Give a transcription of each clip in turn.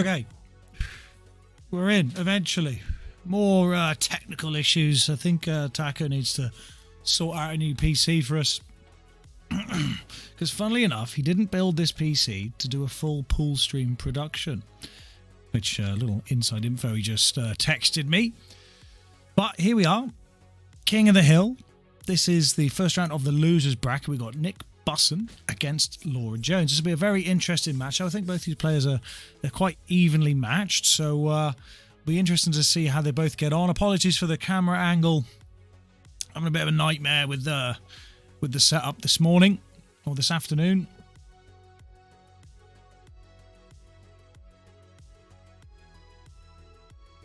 Okay, we're in eventually. More technical issues. I think Taco needs to sort out a new PC for us. Because funnily enough, he didn't build this PC to do a full pool stream production. Which, little inside info, he just texted me. But here we are. King of the Hill. This is the first round of the losers bracket. We got Nick Busson against Laura Jones. This will be a very interesting match. I think both these players they're quite evenly matched. So it'll be interesting to see how they both get on. Apologies for the camera angle. I'm having a bit of a nightmare with the setup this morning or this afternoon.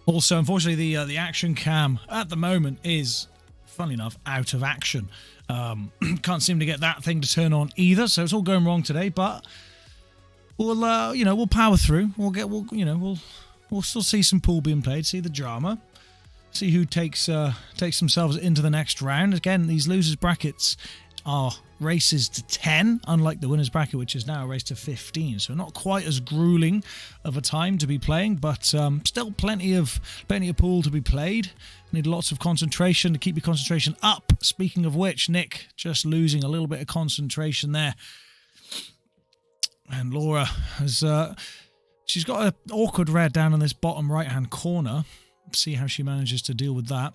Also, unfortunately, the action cam at the moment is, funnily enough, out of action. Can't seem to get that thing to turn on either, so it's all going wrong today. But we'll we'll power through. We'll still see some pool being played, see the drama, see who takes themselves into the next round. Again, these losers brackets are races to 10, unlike the winners bracket, which is now a race to 15. So not quite as grueling of a time to be playing, but still plenty of pool to be played. Need lots of concentration to keep your concentration up. Speaking of which, Nick just losing a little bit of concentration there. And Laura has she's got an awkward red down in this bottom right hand corner. See how she manages to deal with that.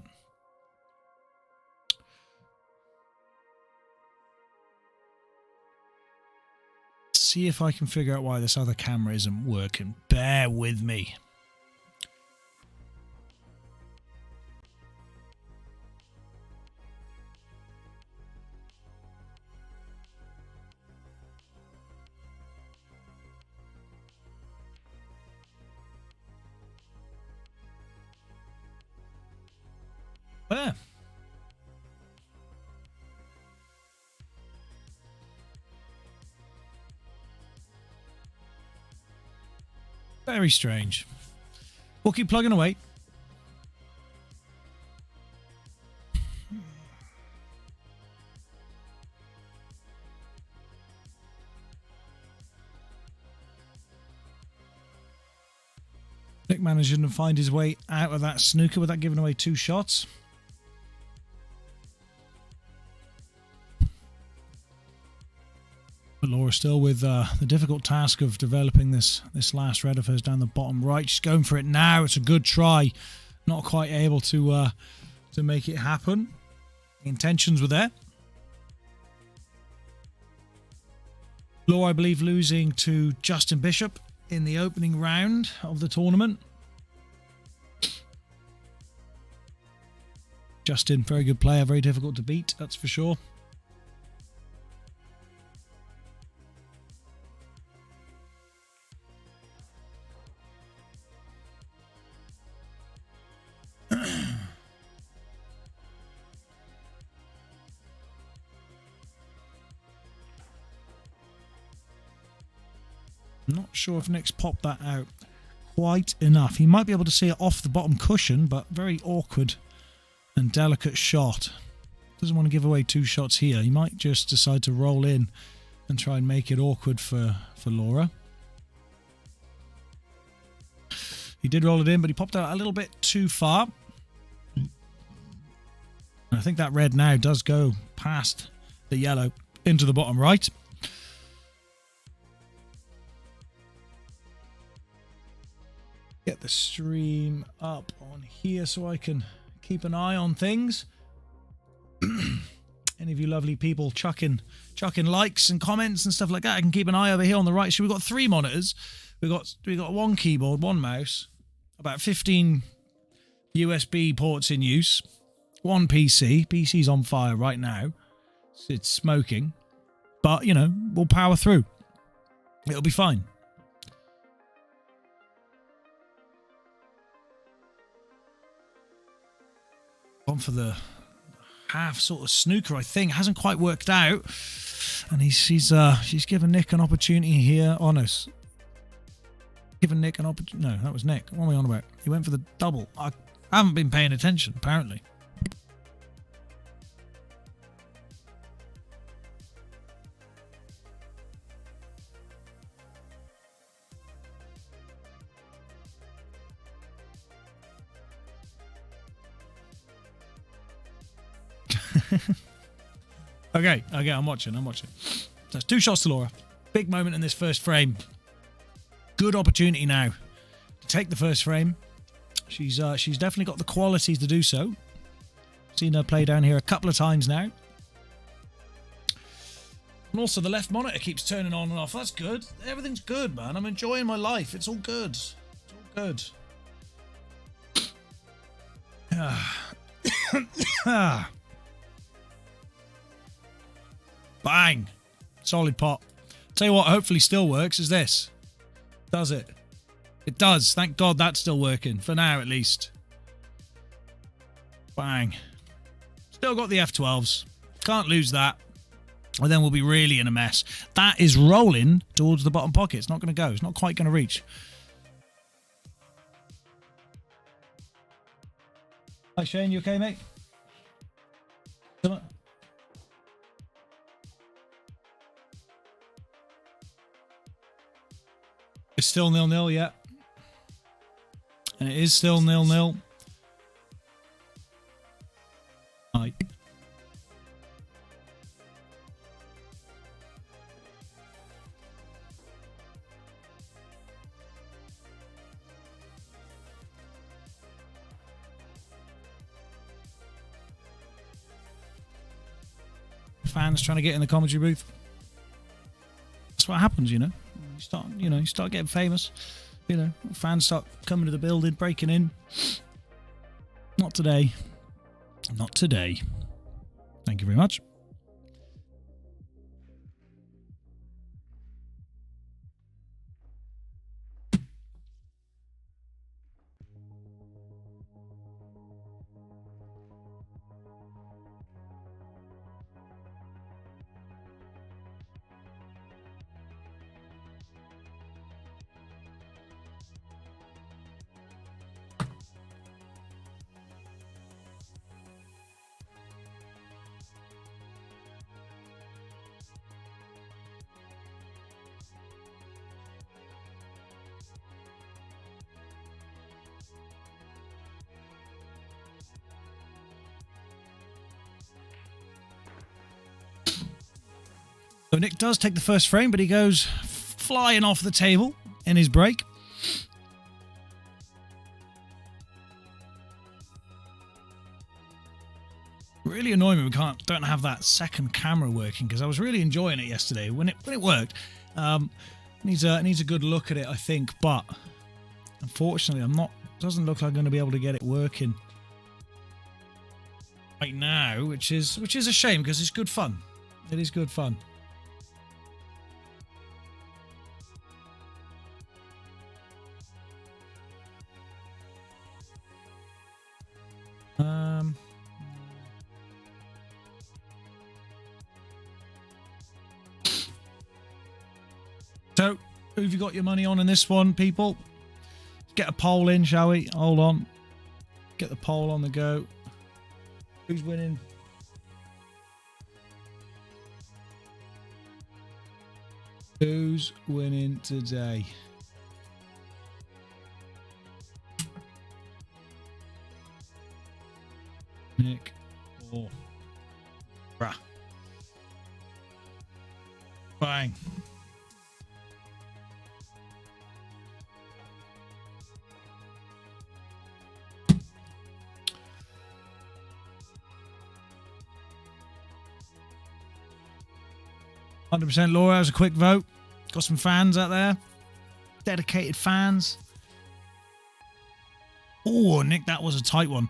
See if I can figure out why this other camera isn't working. Bear with me. There. Very strange. We'll keep plugging away. Nick managed to find his way out of that snooker without giving away 2 shots. But Laura still with the difficult task of developing this last red of hers down the bottom right. She's going for it now. It's a good try. Not quite able to make it happen. The intentions were there. Laura, I believe, losing to Justin Bishop in the opening round of the tournament. Justin, very good player, very difficult to beat, that's for sure. I'm not sure if Nick's popped that out quite enough. He might be able to see it off the bottom cushion, but very awkward and delicate shot. Doesn't want to give away 2 shots here. He might just decide to roll in and try and make it awkward for Laura. He did roll it in, but he popped out a little bit too far. And I think that red now does go past the yellow into the bottom right. Get the stream up on here so I can keep an eye on things. Any of you lovely people chucking likes and comments and stuff like that, I can keep an eye over here on the right. So we've got 3 monitors. We've got 1 keyboard, 1 mouse, about 15 USB ports in use, 1 PC. PC's on fire right now. It's smoking. But, you know, we'll power through. It'll be fine. Gone for the half sort of snooker, I think. Hasn't quite worked out. And she's given Nick an opportunity here on us. Given Nick an opportunity. No, that was Nick. What am I on about? He went for the double. I haven't been paying attention, apparently. Okay, I'm watching. So that's 2 shots to Laura. Big moment in this first frame. Good opportunity now to take the first frame. She's definitely got the qualities to do so. Seen her play down here a couple of times now. And also the left monitor keeps turning on and off. That's good. Everything's good, man. I'm enjoying my life. It's all good. It's all good. Bang. Solid pot. Tell you what, hopefully still works is this. Does it? It does. Thank God that's still working. For now, at least. Bang. Still got the F12s. Can't lose that. Or then we'll be really in a mess. That is rolling towards the bottom pocket. It's not going to go. It's not quite going to reach. Hi, Shane. You okay, mate? Come on. It's still 0-0, yeah. And it is still 0-0. Right. Fans trying to get in the commentary booth. That's what happens, you know. You start getting famous. You know, fans start coming to the building, breaking in. Not today. Not today. Thank you very much. So Nick does take the first frame, but he goes flying off the table in his break. Really annoying me we don't have that second camera working, because I was really enjoying it yesterday when it worked. Needs a good look at it, I think, but unfortunately doesn't look like I'm going to be able to get it working right now, which is a shame, because it's good fun. It is good fun. So, who have you got your money on in this one, people? Let's get a poll in, shall we? Hold on. Get the poll on the go. Who's winning? Who's winning today? Nick or Brah? Bang. %. Laura has a quick vote. Got some fans out there. Dedicated fans. Oh, Nick, that was a tight one.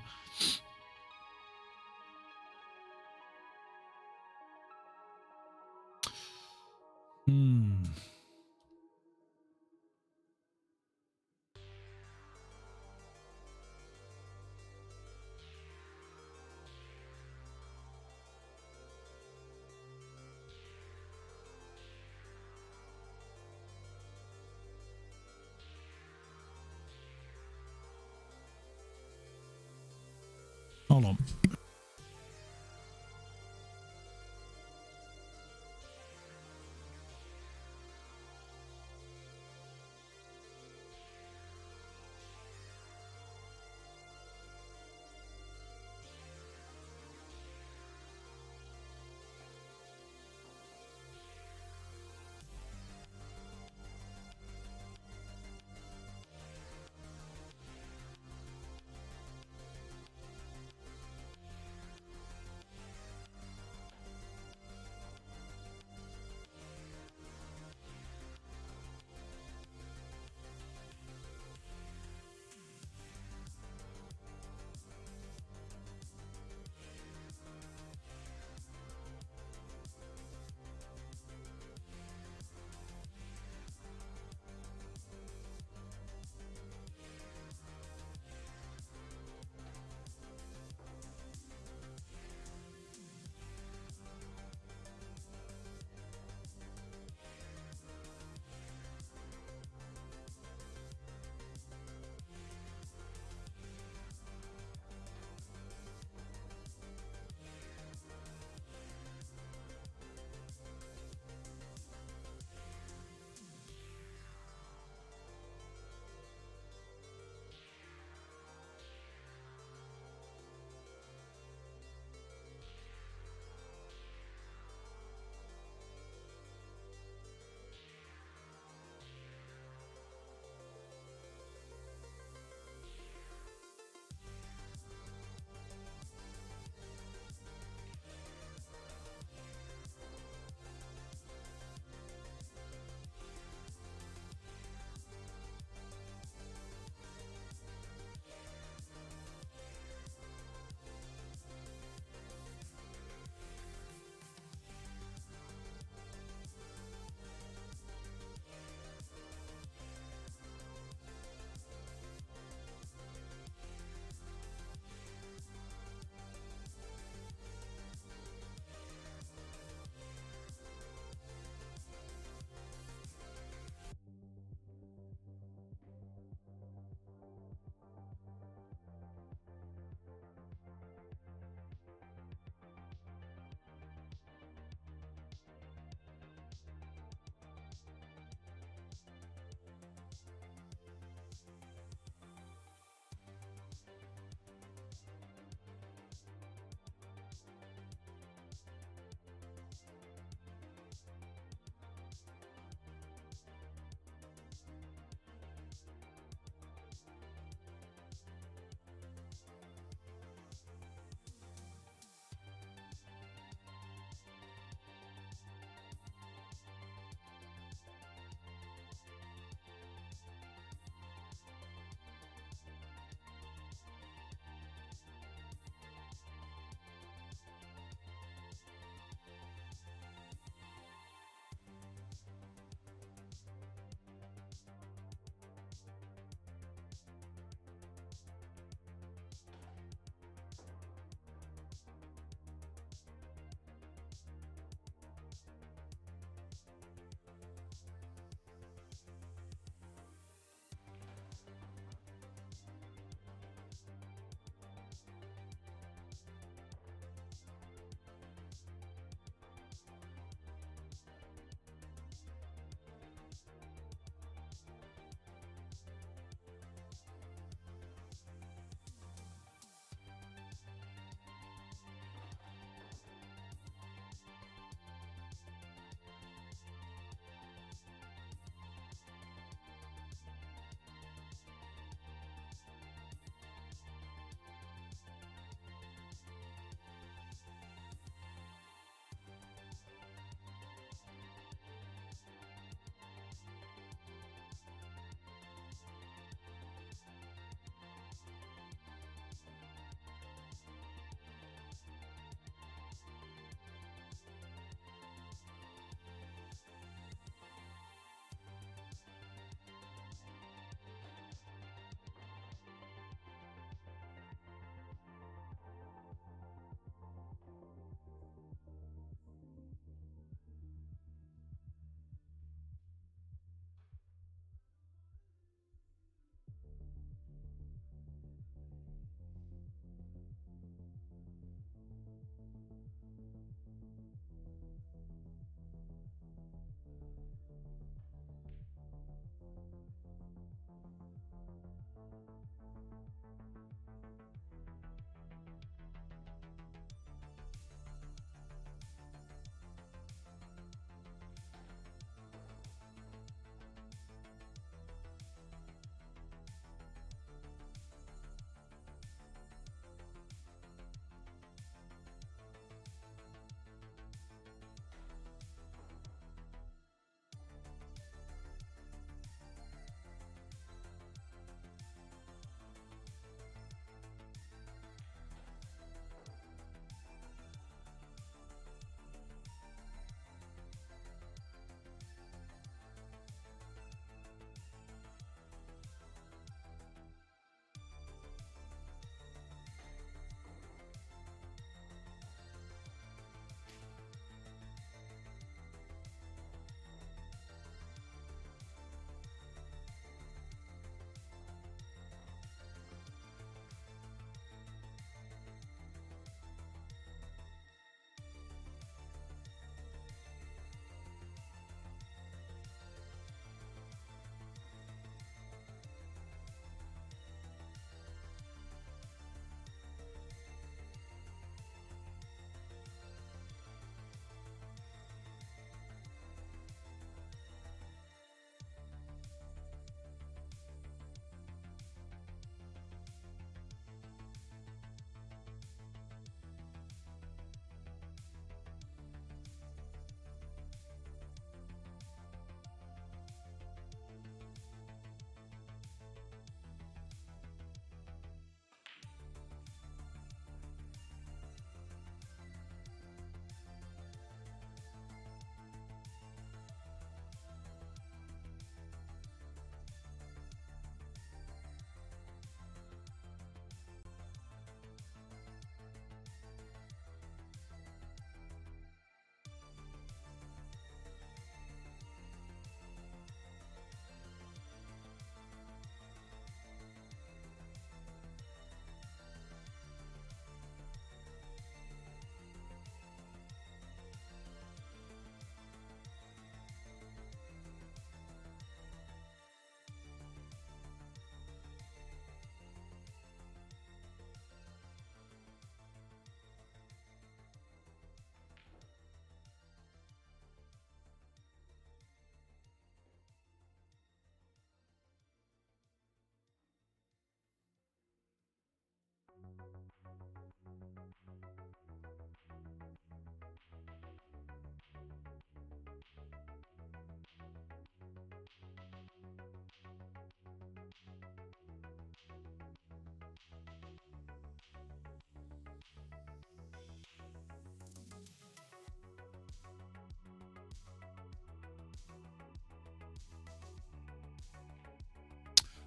Hold on.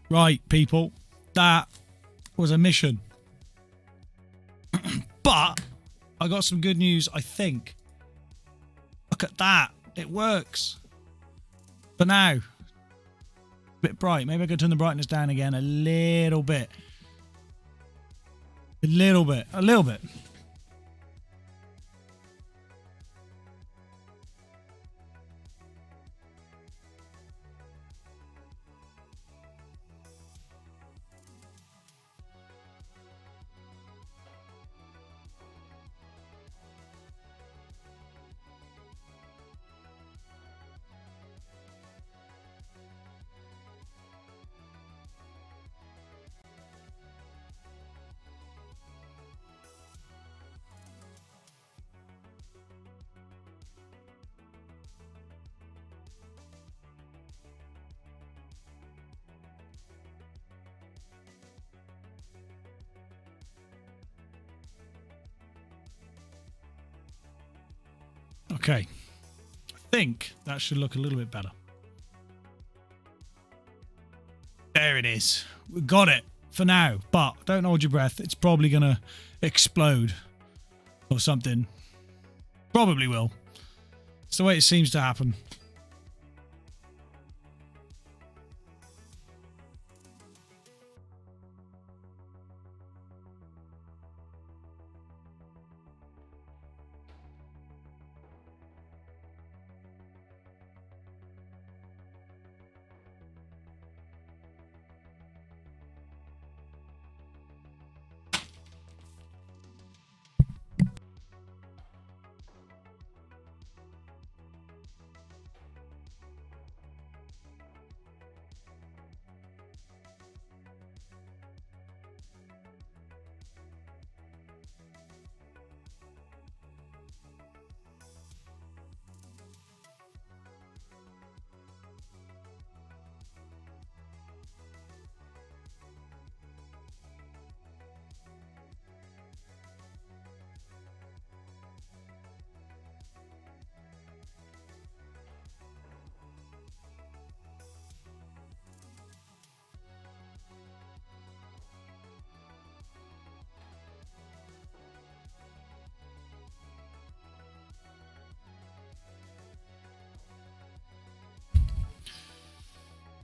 Right, people. That was a mission. But I got some good news, I think. Look at that. It works. For now. A bit bright. Maybe I could turn the brightness down again a little bit. A little bit. A little bit. Okay. I think that should look a little bit better. There it is. We got it for now, but don't hold your breath. It's probably going to explode or something. Probably will. It's the way it seems to happen.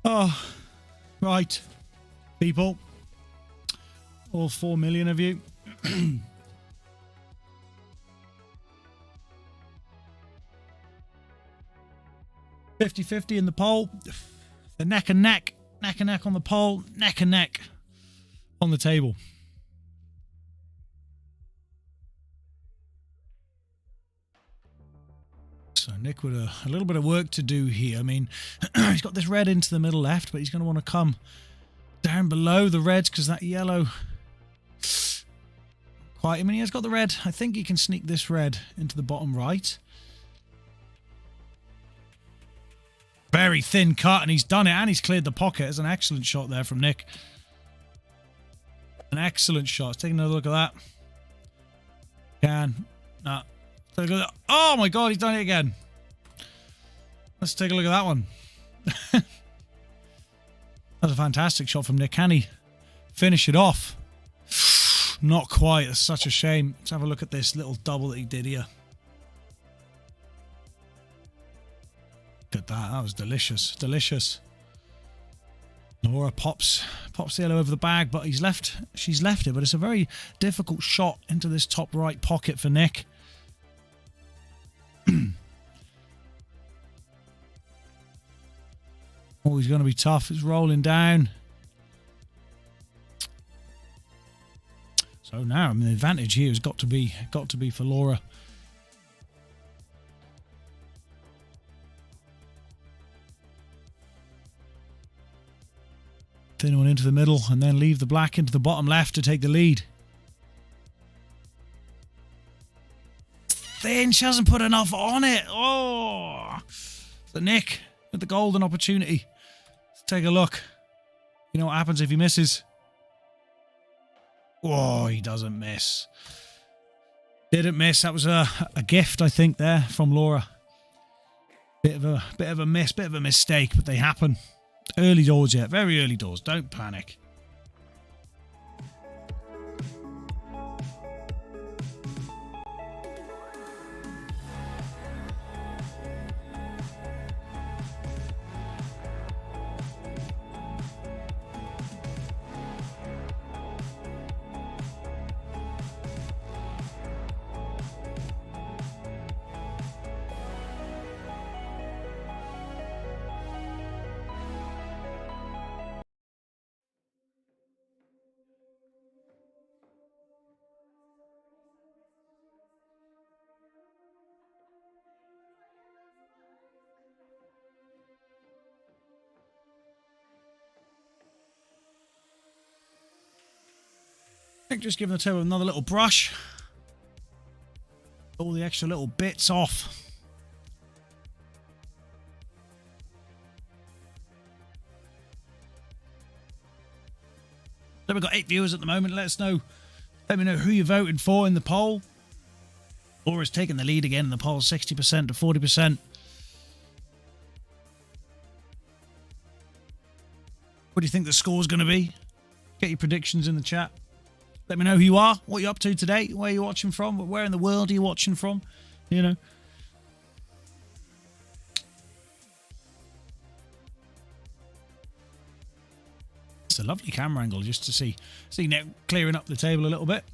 Oh, right, people. All 4 million of you. 50-50 in the poll. They're neck and neck. Neck and neck on the poll. Neck and neck on the table. So Nick with a little bit of work to do here. I mean, he's got this red into the middle left, but he's going to want to come down below the reds because that yellow... Quite, I mean, he has got the red. I think he can sneak this red into the bottom right. Very thin cut, and he's done it, and he's cleared the pocket. It's an excellent shot there from Nick. An excellent shot. Let's take another look at that. No. Take a look at that. Oh my god, he's done it again. Let's take a look at that one. That's a fantastic shot from Nick. Can he finish it off? Not quite. It's such a shame. Let's have a look at this little double that he did here. Look at that. That was delicious. Delicious. Laura pops the yellow over the bag, but she's left it. But it's a very difficult shot into this top right pocket for Nick. Oh, he's going to be tough. It's rolling down. So now, I mean, the advantage here has got to be for Laura. Thin one into the middle, and then leave the black into the bottom left to take the lead. Thin, she hasn't put enough on it. Oh, so Nick with the golden opportunity. Let's take a look. You know what happens if he misses? Oh, he doesn't miss. Didn't miss. That was a gift, I think, there from Laura. Bit of a miss, bit of a mistake, but they happen. Early doors yet. Very early doors. Don't panic. I think just giving the table another little brush. All the extra little bits off. So we've got 8 viewers at the moment. Let me know who you voted for in the poll. Laura's taking the lead again in the poll, 60% to 40%. What do you think the score's going to be? Get your predictions in the chat. Let me know who you are, what you're up to today, where you're watching from, where in the world are you watching from, you know. It's a lovely camera angle just to see now clearing up the table a little bit.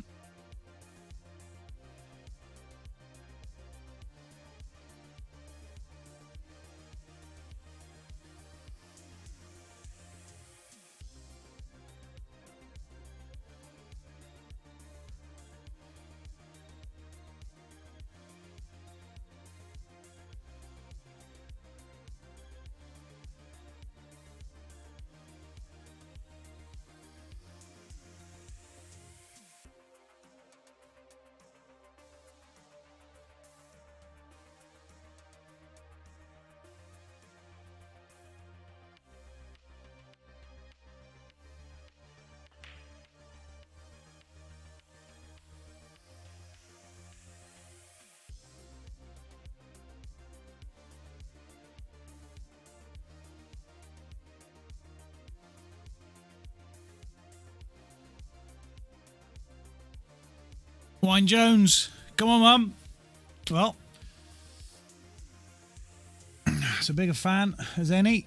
Wine Jones, come on, Mum. Well, it's a bigger fan as any,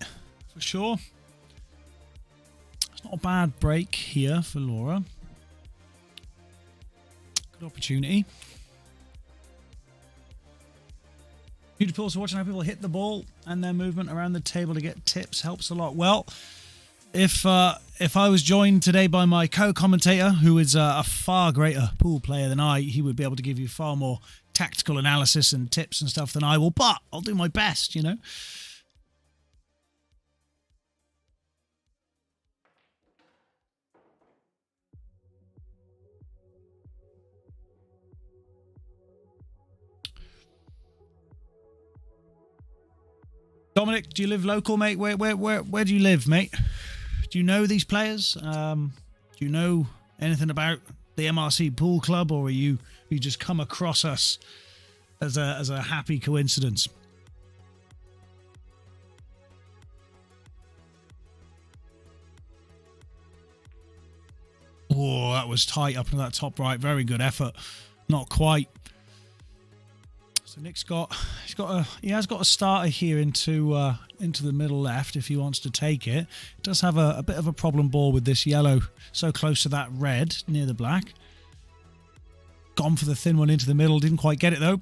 for sure. It's not a bad break here for Laura. Good opportunity. Beautiful. Also watching how people hit the ball and their movement around the table to get tips helps a lot. Well, if I was joined today by my co-commentator, who is a far greater pool player than I, he would be able to give you far more tactical analysis and tips and stuff than I will, but I'll do my best, you know. Dominic, do you live local, mate? Where do you live, mate? Do you know these players? Do you know anything about the MRC Pool Club, or are you just come across us as a happy coincidence? Oh, that was tight up into that top right. Very good effort. Not quite. So Nick's he has got a starter here into the middle left if he wants to take it. It does have a bit of a problem ball with this yellow so close to that red near the black. Gone for the thin one into the middle, didn't quite get it though.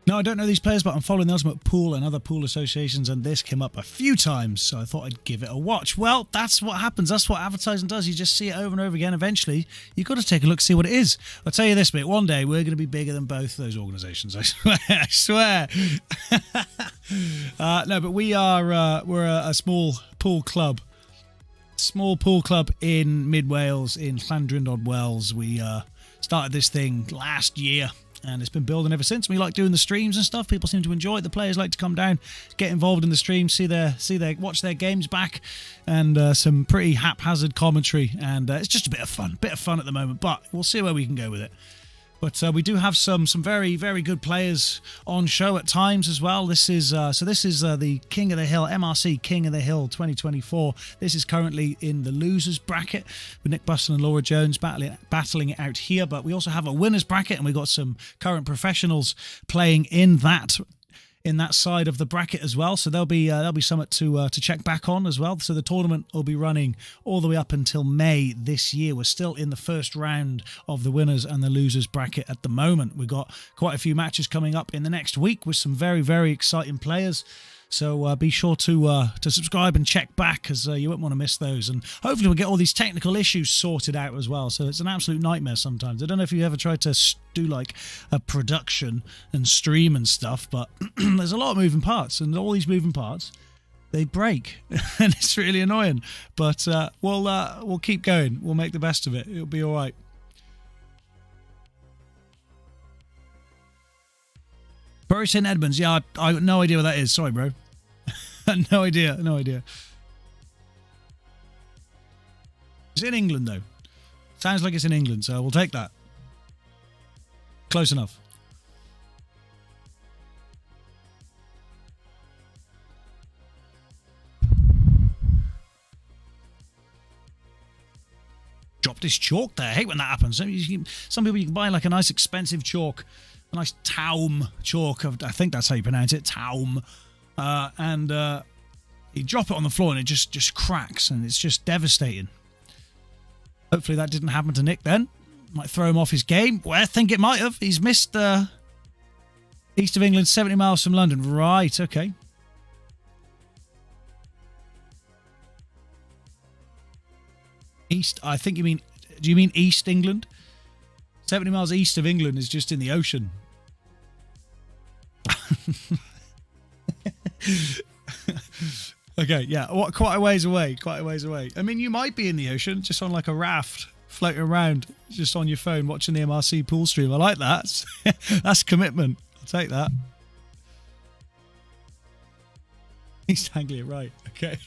No, I don't know these players, but I'm following the Ultimate Pool and other pool associations, and this came up a few times, so I thought I'd give it a watch. Well, that's what happens. That's what advertising does. You just see it over and over again. Eventually, you've got to take a look, see what it is. I'll tell you this, mate. One day, we're going to be bigger than both those organisations. I swear. I swear. No, but we're a small pool club. Small pool club in mid Wales, in Llandrindod, Wales. We started this thing last year, and it's been building ever since. We like doing the streams and stuff. People seem to enjoy it. The players like to come down, get involved in the stream, watch their games back, and some pretty haphazard commentary. And it's just a bit of fun at the moment. But we'll see where we can go with it. But we do have some very, very good players on show at times as well. This is the King of the Hill, MRC King of the Hill 2024. This is currently in the losers bracket with Nick Busson and Laura Jones battling it out here. But we also have a winners bracket, and we've got some current professionals playing in that side of the bracket as well. So there'll be something to check back on as well. So the tournament will be running all the way up until May this year. We're still in the first round of the winners and the losers bracket at the moment. We've got quite a few matches coming up in the next week with some very, very exciting players. So be sure to subscribe and check back, because you won't want to miss those. And hopefully we'll get all these technical issues sorted out as well. So it's an absolute nightmare sometimes. I don't know if you ever tried to do like a production and stream and stuff, but there's a lot of moving parts, and all these moving parts, they break, and it's really annoying. But we'll keep going. We'll make the best of it. It'll be all right. Bury St Edmunds, yeah, I got no idea what that is. Sorry, bro. No idea. It's in England, though. Sounds like it's in England, so we'll take that. Close enough. Dropped his chalk there. I hate when that happens. Some people, you can buy like a nice expensive chalk. A nice Taum chalk, I think that's how you pronounce it, Taum, and you drop it on the floor and it just cracks, and it's just devastating. Hopefully that didn't happen to Nick then. Might throw him off his game. Well, I think it might have. He's missed east of England, 70 miles from London. Right, okay. East, I think you mean, do you mean East England? 70 miles east of England is just in the ocean. Okay, yeah, quite a ways away. I mean, you might be in the ocean, just on like a raft, floating around, just on your phone, watching the MRC pool stream. I like that. That's commitment. I'll take that. East Anglia, right, okay.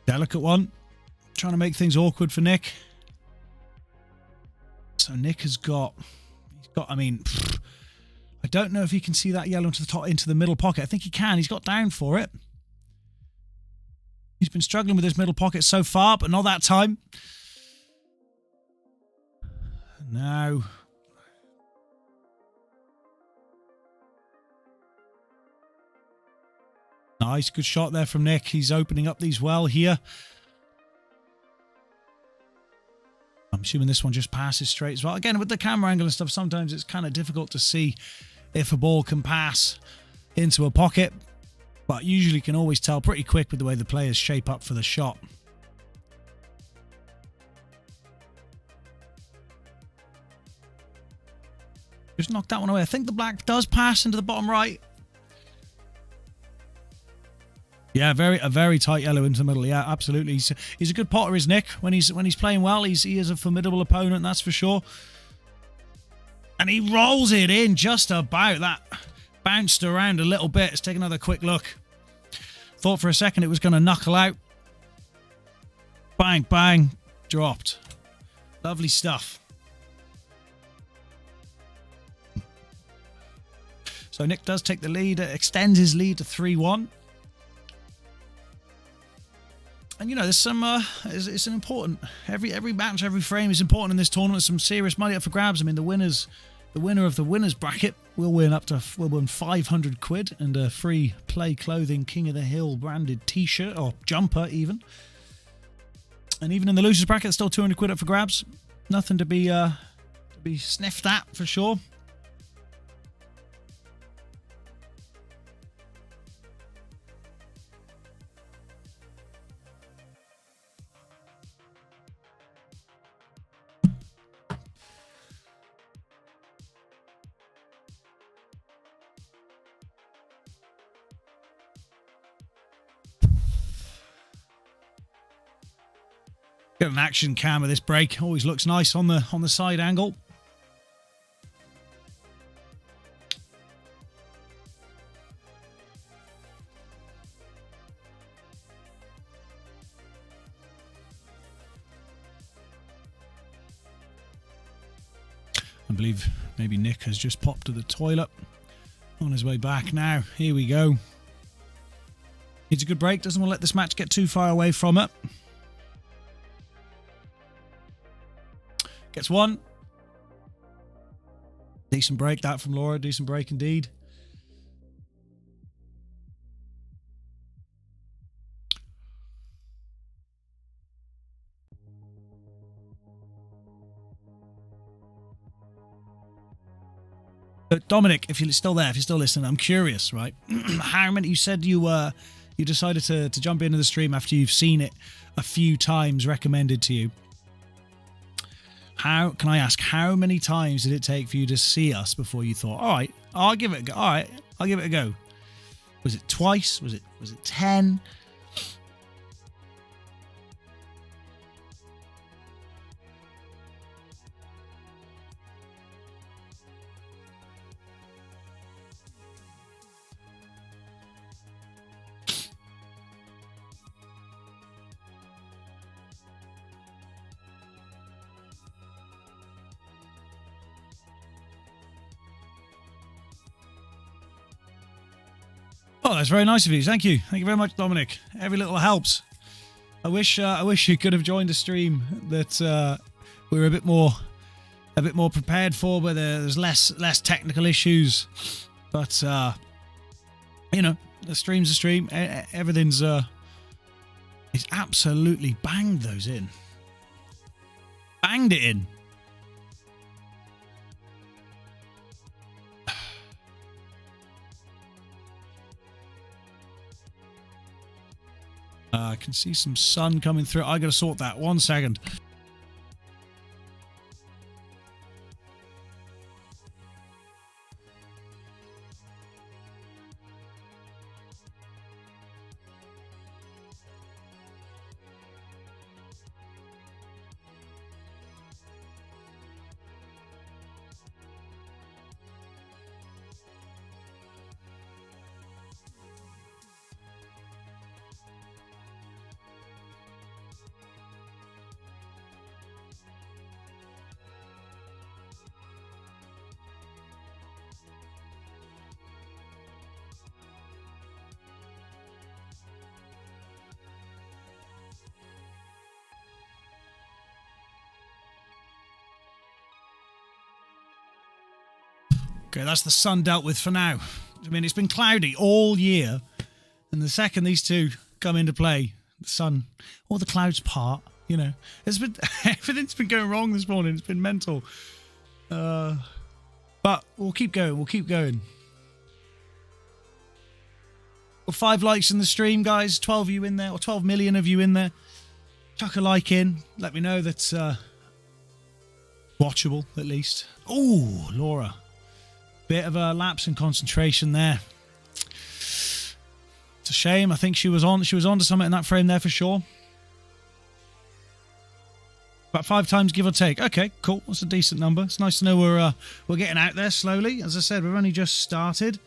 Delicate one. Trying to make things awkward for Nick. So Nick has got, I mean, I don't know if he can see that yellow into the middle pocket. I think he can. He's got down for it. He's been struggling with his middle pocket so far, but not that time. Now. Nice, good shot there from Nick. He's opening up these well here. I'm assuming this one just passes straight as well. Again, with the camera angle and stuff, sometimes it's kind of difficult to see if a ball can pass into a pocket. But usually can always tell pretty quick with the way the players shape up for the shot. Just knocked that one away. I think the black does pass into the bottom right. Yeah, a very tight yellow into the middle. Yeah, absolutely. He's a good potter, is Nick. When he's playing well, he is a formidable opponent, that's for sure. And he rolls it in just about. That bounced around a little bit. Let's take another quick look. Thought for a second it was going to knuckle out. Bang, bang. Dropped. Lovely stuff. So Nick does take the lead, extends his lead to 3-1. And, you know, there's some, it's an important, every match, every frame is important in this tournament. Some serious money up for grabs. I mean, the winner of the winners bracket will win 500 quid and a free Play Clothing King of the Hill branded t-shirt or jumper even. And even in the losers bracket, still 200 quid up for grabs. Nothing to be sniffed at for sure. Got an action cam of this break. Always looks nice on the side angle. I believe maybe Nick has just popped to the toilet. On his way back now. Here we go. Needs a good break. Doesn't want to let this match get too far away from it. Gets one. Decent break that from Laura. Decent break indeed. But Dominic, if you're still there, if you're still listening, I'm curious, right? How many? You said you decided to jump into the stream after you've seen it a few times recommended to you. How can I ask? How many times did it take for you to see us before you thought, all right, I'll give it a go. All right, I'll give it a go. Was it twice? Was it 10? Oh, that's very nice of you. Thank you. Thank you very much, Dominic. Every little helps. I wish you could have joined a stream that we were a bit more prepared for, where there's less technical issues. But you know, the stream's a stream. Everything's it's absolutely banged those in. Banged it in. I can see some sun coming through. I gotta sort that. 1 second. Okay, that's the sun dealt with for now. I mean, it's been cloudy all year, and the second these two come into play, the sun or the clouds part, you know, it's been everything's been going wrong this morning. It's been mental, but we'll keep going. We'll keep going. Well, 5 likes in the stream, guys. 12 of you in there, or 12 million of you in there. Chuck a like in. Let me know that's watchable at least. Oh, Laura. Bit of a lapse in concentration there. It's a shame. I think she was on to something in that frame there for sure. About 5 times, give or take. Okay, cool. That's a decent number. It's nice to know we're getting out there slowly. As I said, we've only just started.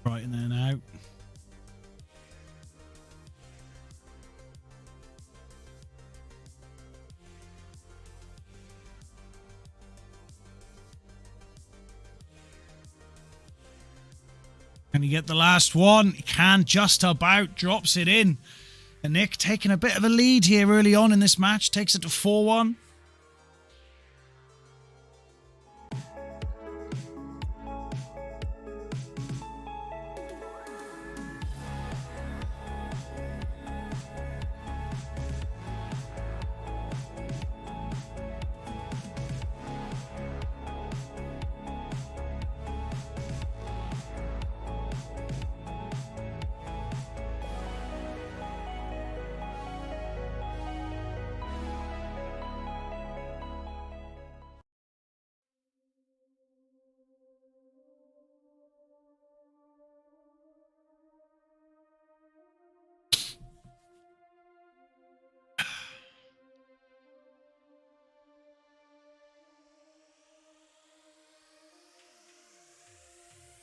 Right in there now. Can he get the last one? He can, just about. Drops it in. And Nick taking a bit of a lead here early on in this match. Takes it to 4-1.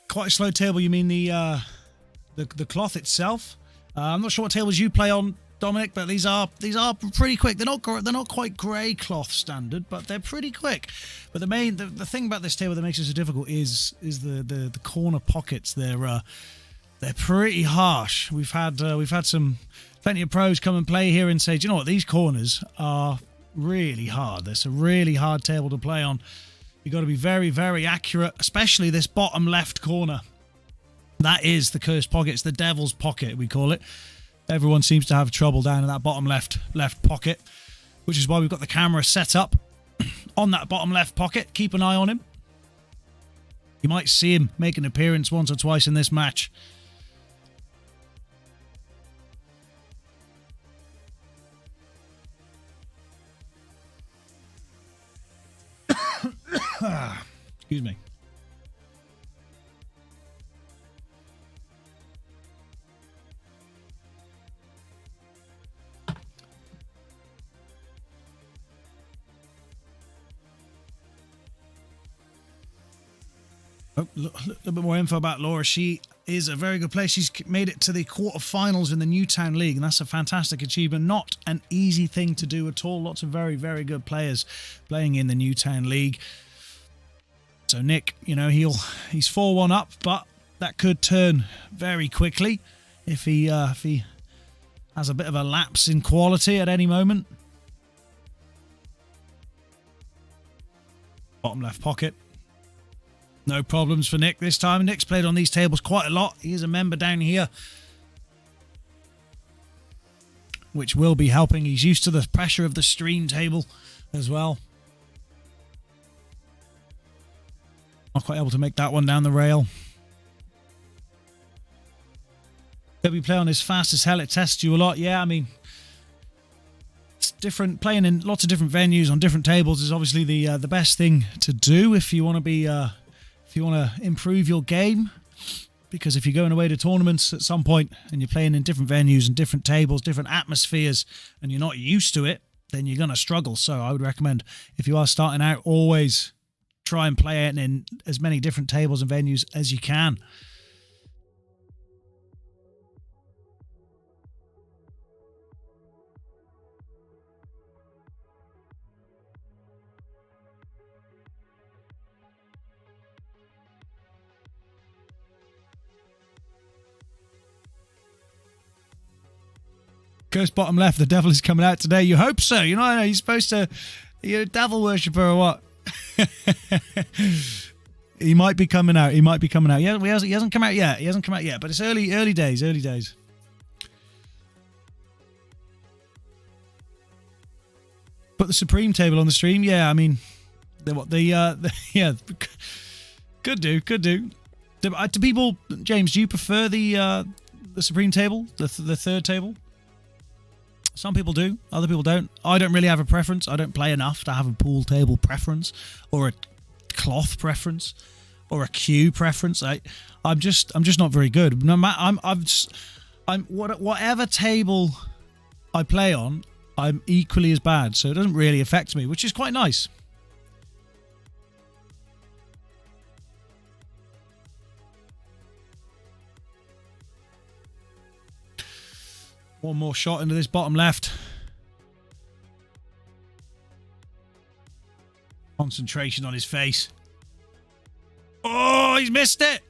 Quite a slow table. You mean the cloth itself? I'm not sure what tables you play on, Dominic, but these are pretty quick. They're not quite grey cloth standard, but they're pretty quick. But the thing about this table that makes it so difficult is the corner pockets. They're pretty harsh. We've had plenty of pros come and play here and say, do you know what, these corners are really hard. It's a really hard table to play on. You've got to be very, very accurate, especially this bottom left corner. That is the cursed pocket. It's the devil's pocket, we call it. Everyone seems to have trouble down in that bottom left pocket, which is why we've got the camera set up on that bottom left pocket. Keep an eye on him. You might see him make an appearance once or twice in this match. Excuse me. Oh, look, a little bit more info about Laura. She is a very good player. She's made it to the quarterfinals in the Newtown League, and that's a fantastic achievement. Not an easy thing to do at all. Lots of very, very good players playing in the Newtown League. So Nick, you know, he's 4-1 up, but that could turn very quickly if he has a bit of a lapse in quality at any moment. Bottom left pocket. No problems for Nick this time. Nick's played on these tables quite a lot. He is a member down here, which will be helping. He's used to the pressure of the stream table as well. Not quite able to make that one down the rail. That we play on as fast as hell. It tests you a lot. Yeah, I mean, it's different. Playing in lots of different venues on different tables is obviously the best thing to do if you want to be if you want to improve your game. Because if you're going away to tournaments at some point and you're playing in different venues and different tables, different atmospheres, and you're not used to it, then you're going to struggle. So I would recommend, if you are starting out, always try and play it in as many different tables and venues as you can. Curse bottom left, the devil is coming out today. You hope so. You know, you're supposed to... You're a devil worshipper or what? He might be coming out. He might be coming out. He hasn't come out yet. He hasn't come out yet. But it's early days. Early days. Put the Supreme table on the stream. Yeah, I mean... yeah. Could do. Do people... James, do you prefer the Supreme table? The third table? Some people do, other people don't. I don't really have a preference. I don't play enough to have a pool table preference or a cloth preference or a queue preference. I'm just not very good. No matter, whatever table I play on, I'm equally as bad. So it doesn't really affect me, which is quite nice. One more shot into this bottom left. Concentration on his face. Oh, he's missed it.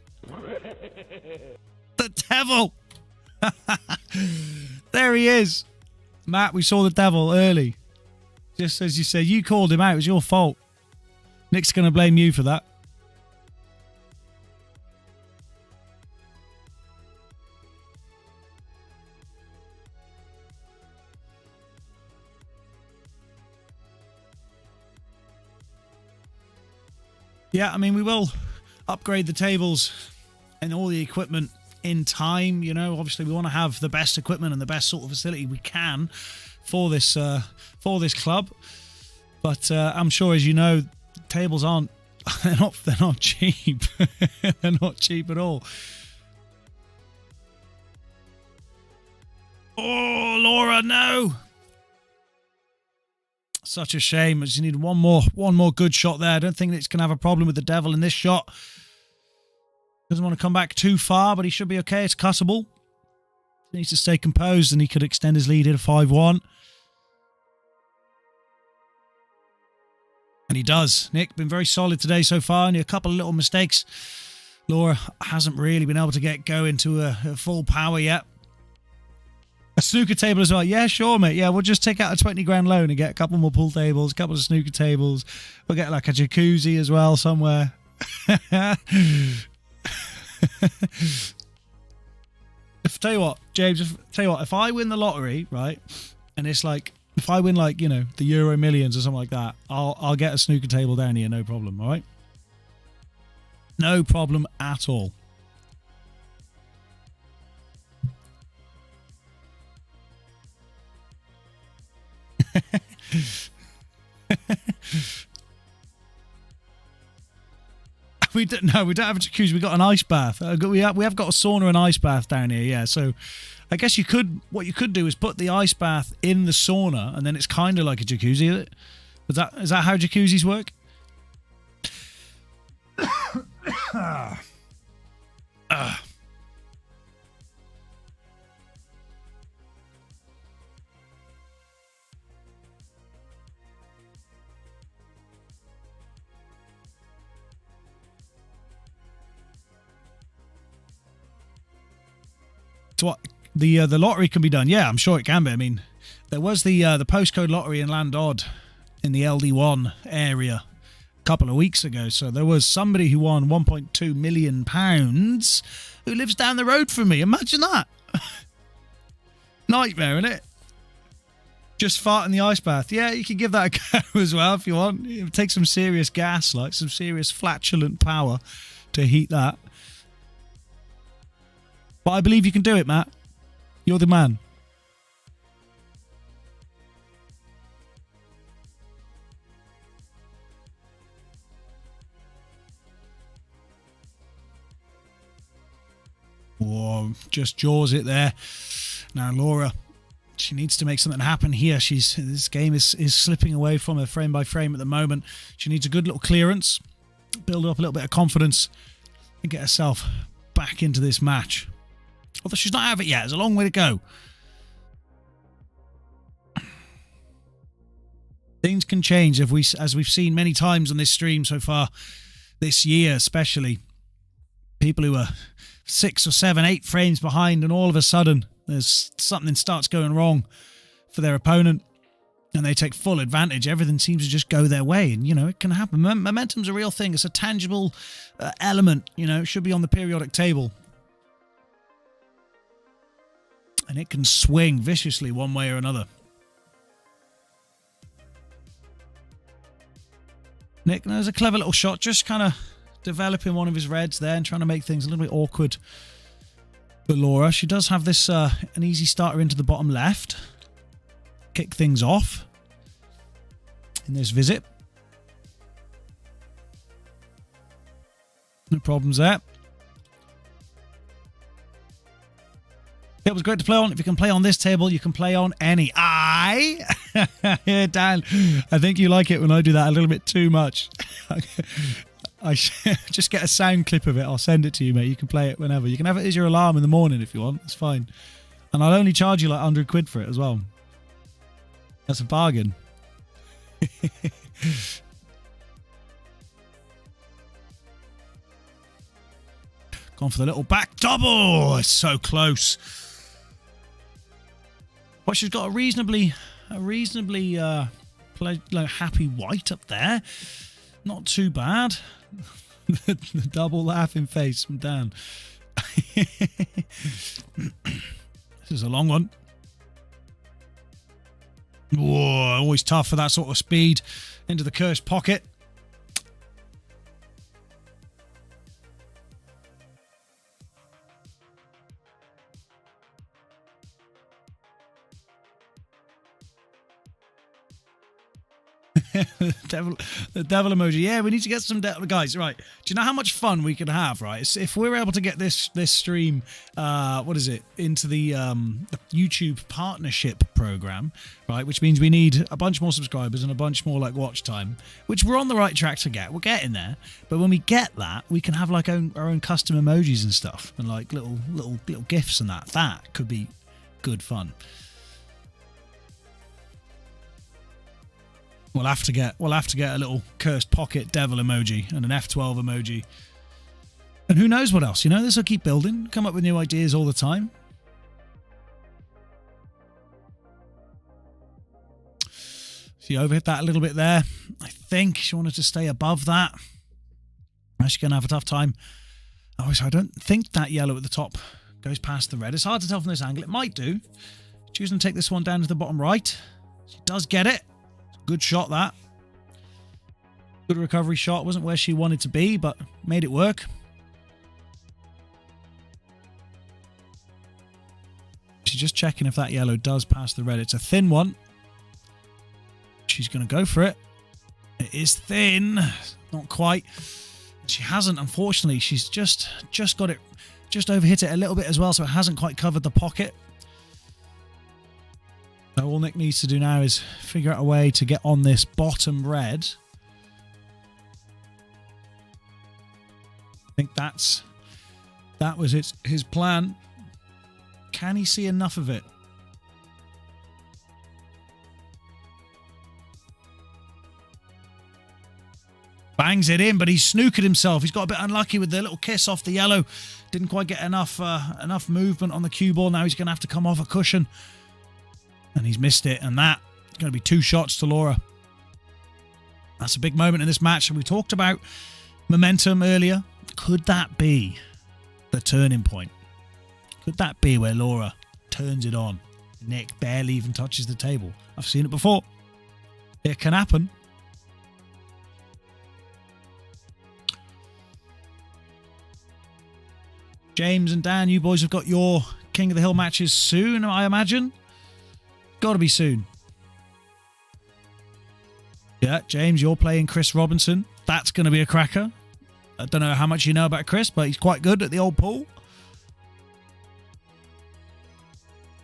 The devil. There he is. Matt, we saw the devil early. Just as you said, you called him out. It was your fault. Nick's going to blame you for that. Yeah, I mean, we will upgrade the tables and all the equipment in time. You know, obviously we want to have the best equipment and the best sort of facility we can for this club. But I'm sure, as you know, tables aren't they're not cheap. They're not cheap at all. Oh, Laura, no. Such a shame. I just need one more good shot there. I don't think it's going to have a problem with the devil in this shot. Doesn't want to come back too far, but he should be okay. It's cuttable. He needs to stay composed, and he could extend his lead at a 5-1. And he does. Nick, been very solid today so far. Only a couple of little mistakes. Laura hasn't really been able to get going to a full power yet. A snooker table as well. Yeah, sure, mate. Yeah, we'll just take out a 20 grand loan and get a couple more pool tables, a couple of snooker tables. We'll get like a jacuzzi as well somewhere. Tell you what, James, if I win the lottery, right, and it's like, if I win like, you know, the Euro Millions or something like that, I'll get a snooker table down here, no problem, all right? No problem at all. We don't have a jacuzzi. We got an ice bath. We have got a sauna and ice bath down here. Yeah, so I guess what you could do is put the ice bath in the sauna, and then it's kind of like a jacuzzi. Is that how jacuzzis work? So what, the lottery can be done? Yeah, I'm sure it can be. I mean, there was the postcode lottery in Landod in the LD1 area a couple of weeks ago. So there was somebody who won £1.2 million who lives down the road from me. Imagine that. Nightmare, isn't it? Just fart in the ice bath. Yeah, you can give that a go as well if you want. It takes some serious gas, like some serious flatulent power to heat that. But I believe you can do it, Matt. You're the man. Whoa, just jaws it there. Now, Laura, she needs to make something happen here. This game is slipping away from her frame by frame at the moment. She needs a good little clearance, build up a little bit of confidence, and get herself back into this match. Although she's not out of it yet. There's a long way to go. Things can change as we've seen many times on this stream so far this year, especially. People who are 6 or 7, 8 frames behind, and all of a sudden there's something starts going wrong for their opponent and they take full advantage. Everything seems to just go their way, and, you know, it can happen. Momentum's a real thing. It's a tangible element, you know. It should be on the periodic table. And it can swing viciously one way or another. Nick, there's a clever little shot, just kind of developing one of his reds there and trying to make things a little bit awkward for Laura. She does have this an easy starter into the bottom left. Kick things off in this visit. No problems there. It was great to play on. If you can play on this table, you can play on any. Yeah, Dan, I think you like it when I do that a little bit too much. I just get a sound clip of it. I'll send it to you, mate. You can play it whenever. You can have it as your alarm in the morning if you want. It's fine. And I'll only charge you like 100 quid for it as well. That's a bargain. Gone for the little back double. It's so close. Well, she's got a reasonably like happy white up there. Not too bad. The double laughing face from Dan. This is a long one. Whoa, always tough for that sort of speed into the cursed pocket. the devil emoji. Yeah, we need to get some guys. Right, do you know how much fun we could have? Right, if we're able to get this stream, what is it, into the YouTube partnership program, right? Which means we need a bunch more subscribers and a bunch more like watch time, which we're on the right track to get. We're getting there, but when we get that, we can have like our own custom emojis and stuff, and like little gifs and that. That could be good fun. We'll have to get a little cursed pocket devil emoji and an F12 emoji. And who knows what else, you know, this will keep building, come up with new ideas all the time. She overhit that a little bit there. I think she wanted to stay above that. She's going to have a tough time. Oh, so I don't think that yellow at the top goes past the red. It's hard to tell from this angle. It might do. Choosing to take this one down to the bottom right. She does get it. Good shot, that. Good recovery shot. Wasn't where she wanted to be, but made it work. She's just checking if that yellow does pass the red. It's a thin one. She's going to go for it. It is thin. Not quite. She hasn't, unfortunately. She's just got it, just overhit it a little bit as well, so it hasn't quite covered the pocket. So all Nick needs to do now is figure out a way to get on this bottom red. I think that was his plan. Can he see enough of it? Bangs it in, but he's snookered himself. He's got a bit unlucky with the little kiss off the yellow. Didn't quite get enough movement on the cue ball. Now he's going to have to come off a cushion. And he's missed it, and that's going to be 2 shots to Laura. That's a big moment in this match, and we talked about momentum earlier. Could that be the turning point? Could that be where Laura turns it on? Nick barely even touches the table. I've seen it before. It can happen. James and Dan, you boys have got your King of the Hill matches soon, I imagine. Got to be soon. Yeah, James, you're playing Chris Robinson. That's going to be a cracker. I don't know how much you know about Chris, but he's quite good at the old pool.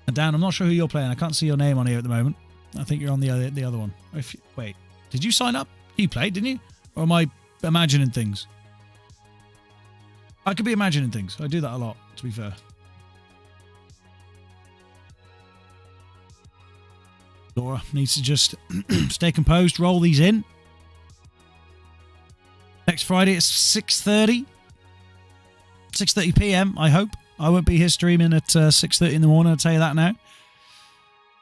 And Dan, I'm not sure who you're playing. I can't see your name on here at the moment. I think you're on the other one. Wait, did you sign up? You played, didn't you? Or am I imagining things? I could be imagining things. I do that a lot, to be fair. Laura needs to just stay composed, roll these in. Next Friday it's 6:30 p.m, I hope. I won't be here streaming at 6:30 in the morning, I'll tell you that now.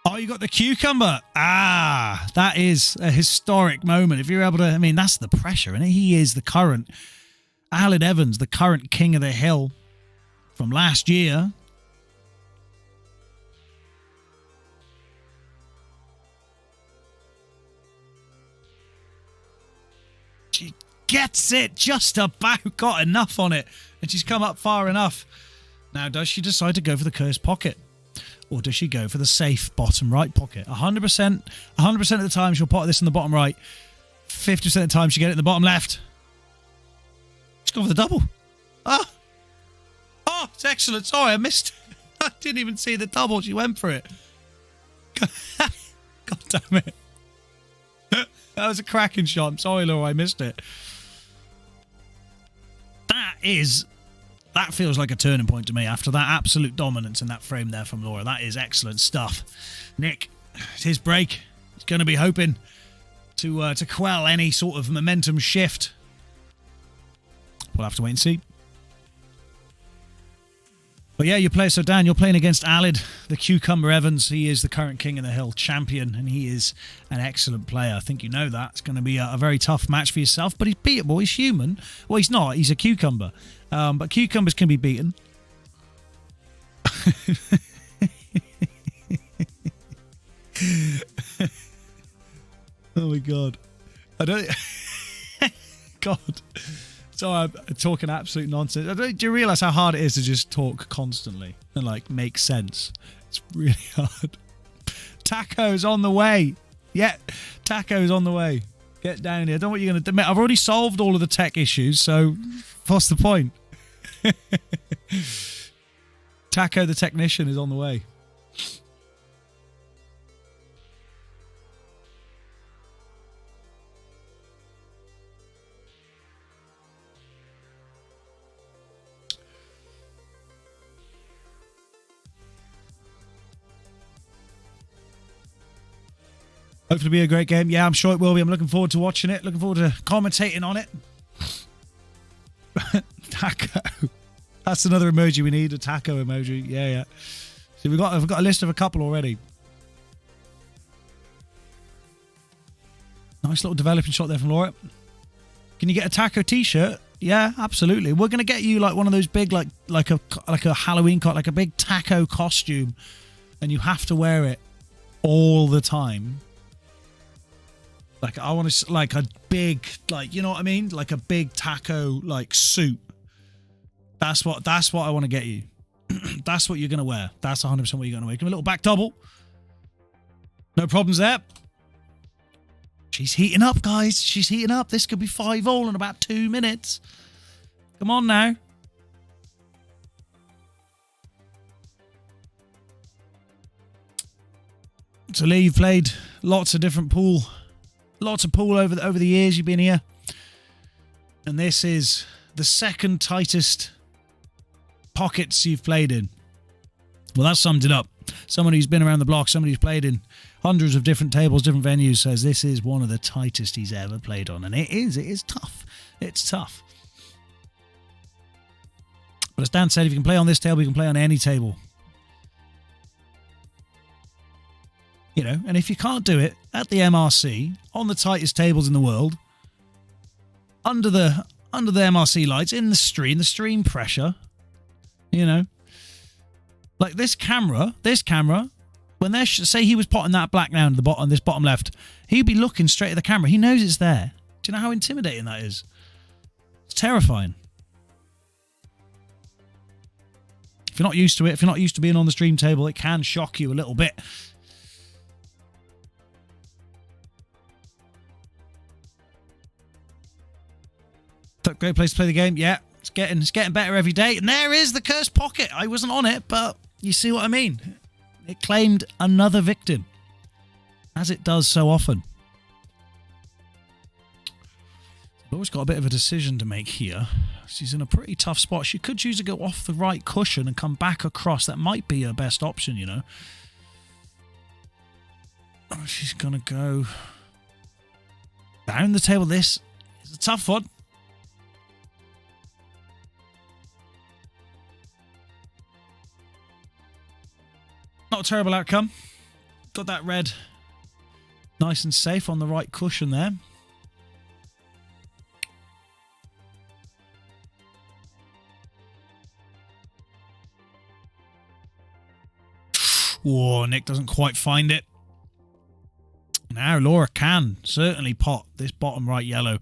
Oh, you got the cucumber. Ah, that is a historic moment. If you're able to, I mean, that's the pressure, and he is the current Alan Evans, the current King of the Hill from last year. She gets it, just about got enough on it, and she's come up far enough. Now, does she decide to go for the cursed pocket, or does she go for the safe bottom right pocket? 100% of the time she'll pot this in the bottom right. 50% of the time she'll get it in the bottom left. She's gone for the double. Oh, it's excellent. Sorry, I missed. I didn't even see the double. She went for it. God damn it. That was a cracking shot. I'm sorry, Laura, I missed it. That is That feels like a turning point to me after that absolute dominance in that frame there from Laura. That is excellent stuff. Nick, it's his break. He's going to be hoping to quell any sort of momentum shift. We'll have to wait and see. But yeah, you play, so Dan, you're playing against Alid, the Cucumber Evans. He is the current King of the Hill champion, and he is an excellent player. I think you know that. It's going to be a very tough match for yourself, but he's beatable. He's human. Well, he's not. He's a cucumber. But cucumbers can be beaten. Oh, my God. I don't... God. So I'm talking absolute nonsense. Do you realise how hard it is to just talk constantly and, like, make sense? It's really hard. Taco's on the way. Yeah, Taco's on the way. Get down here. I don't know what you're going to do. I've already solved all of the tech issues, so what's the point? Taco the technician is on the way. Hopefully it'll be a great game. Yeah, I'm sure it will be. I'm looking forward to watching it. Looking forward to commentating on it. Taco. That's another emoji we need. A taco emoji. Yeah, yeah. So we've got a list of a couple already. Nice little developing shot there from Laura. Can you get a taco t-shirt? Yeah, absolutely. We're gonna get you like one of those big like a Halloween like a big taco costume, and you have to wear it all the time. Like, I want to, like, a big, like, you know what I mean? Like a big taco, like, suit. That's what I want to get you. That's what you're going to wear. That's 100% what you're going to wear. Give me a little back double. No problems there. She's heating up, guys. She's heating up. This could be 5-all in about 2 minutes. Come on now. So Lee, you've played lots of different pool. Lots of pool over the years you've been here. And this is the second tightest pockets you've played in. Well, that summed it up. Someone who's been around the block, somebody who's played in hundreds of different tables, different venues, says this is one of the tightest he's ever played on. And it is tough. It's tough. But as Dan said, if you can play on this table, you can play on any table. You know, and if you can't do it at the MRC, on the tightest tables in the world, under the MRC lights, in the stream pressure, you know, like this camera, when they say he was potting that black down to the bottom, this bottom left, he'd be looking straight at the camera. He knows it's there. Do you know how intimidating that is? It's terrifying. If you're not used to it, if you're not used to being on the stream table, it can shock you a little bit. Great place to play the game. Yeah, it's getting better every day. And there is the cursed pocket. I wasn't on it, but you see what I mean. It claimed another victim, as it does so often. I've always got a bit of a decision to make here. She's in a pretty tough spot. She could choose to go off the right cushion and come back across. That might be her best option, you know. Oh, she's going to go down the table. This is a tough one. Not a terrible outcome. Got that red nice and safe on the right cushion there. Whoa, Nick doesn't quite find it. Now Laura can certainly pot this bottom right yellow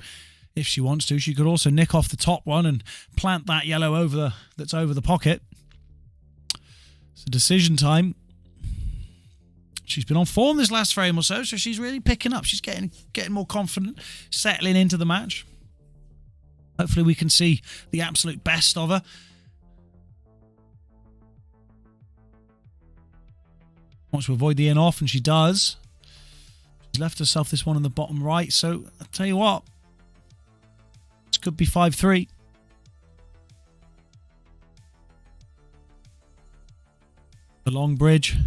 if she wants to. She could also nick off the top one and plant that yellow that's over the pocket. It's a decision time. She's been on form this last frame or so she's really picking up. She's getting more confident, settling into the match. Hopefully we can see the absolute best of her. Wants to avoid the in off, and she does. She's left herself this one in the bottom right, so I'll tell you what. This could be 5-3. The long bridge.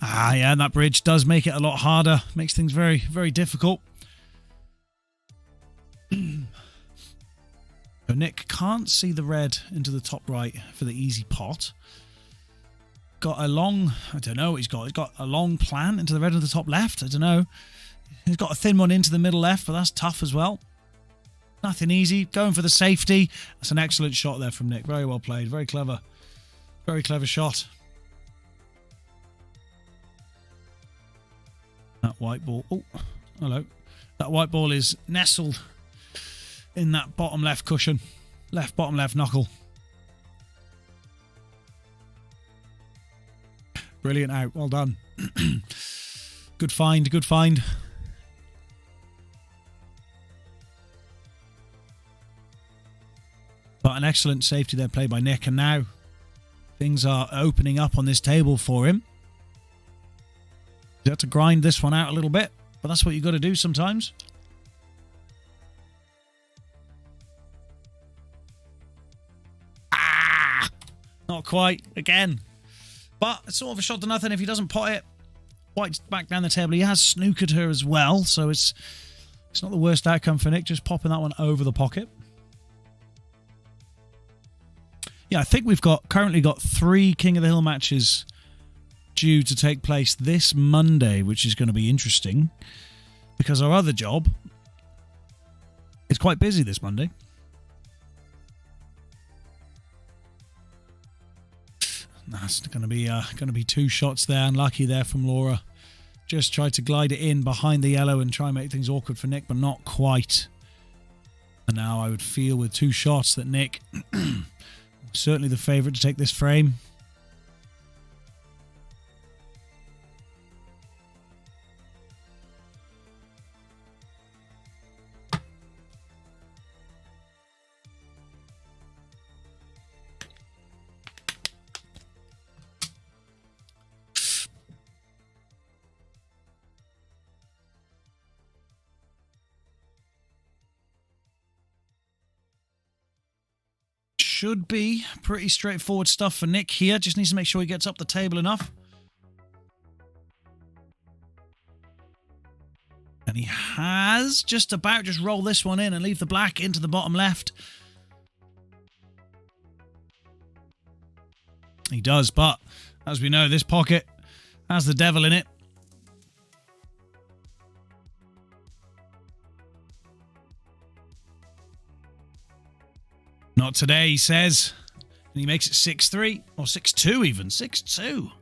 Ah, yeah, that bridge does make it a lot harder. Makes things very, very difficult. So Nick can't see the red into the top right for the easy pot. Got a long, I don't know what he's got. He's got a long plan into the red into the top left. I don't know. He's got a thin one into the middle left, but that's tough as well. Nothing easy. Going for the safety. That's an excellent shot there from Nick. Very well played. Very clever. Very clever shot. That white ball. Oh, hello. That white ball is nestled in that bottom left cushion. Bottom left knuckle. Brilliant out. Well done. Good find. Good find. But an excellent safety there played by Nick. And now things are opening up on this table for him. You have to grind this one out a little bit. But that's what you've got to do sometimes. Ah! Not quite. Again. But it's sort of a shot to nothing if he doesn't pot it. White's back down the table. He has snookered her as well. So it's not the worst outcome for Nick. Just popping that one over the pocket. Yeah, I think we've currently got 3 King of the Hill matches due to take place this Monday, which is going to be interesting because our other job is quite busy this Monday. That's going to be 2 shots there. Unlucky there from Laura. Just tried to glide it in behind the yellow and try and make things awkward for Nick, but not quite. And now I would feel with 2 shots that Nick certainly the favourite to take this frame. Should be pretty straightforward stuff for Nick here. Just needs to make sure he gets up the table enough. And he has just about just roll this one in and leave the black into the bottom left. He does, but as we know, this pocket has the devil in it. Not today, he says. And he makes it 6-3, or 6-2 even. 6-2.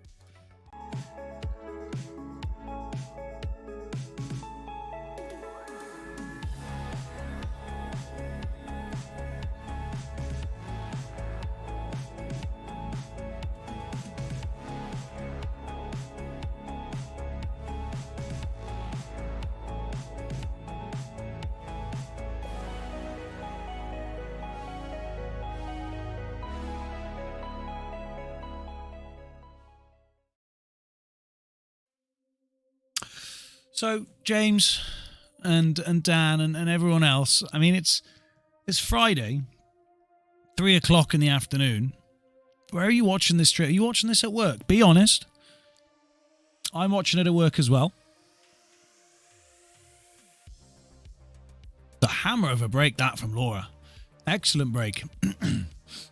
So, James and Dan and everyone else, I mean, it's Friday, 3 o'clock in the afternoon. Where are you watching this trip? Are you watching this at work? Be honest. I'm watching it at work as well. The hammer of a break, that from Laura. Excellent break.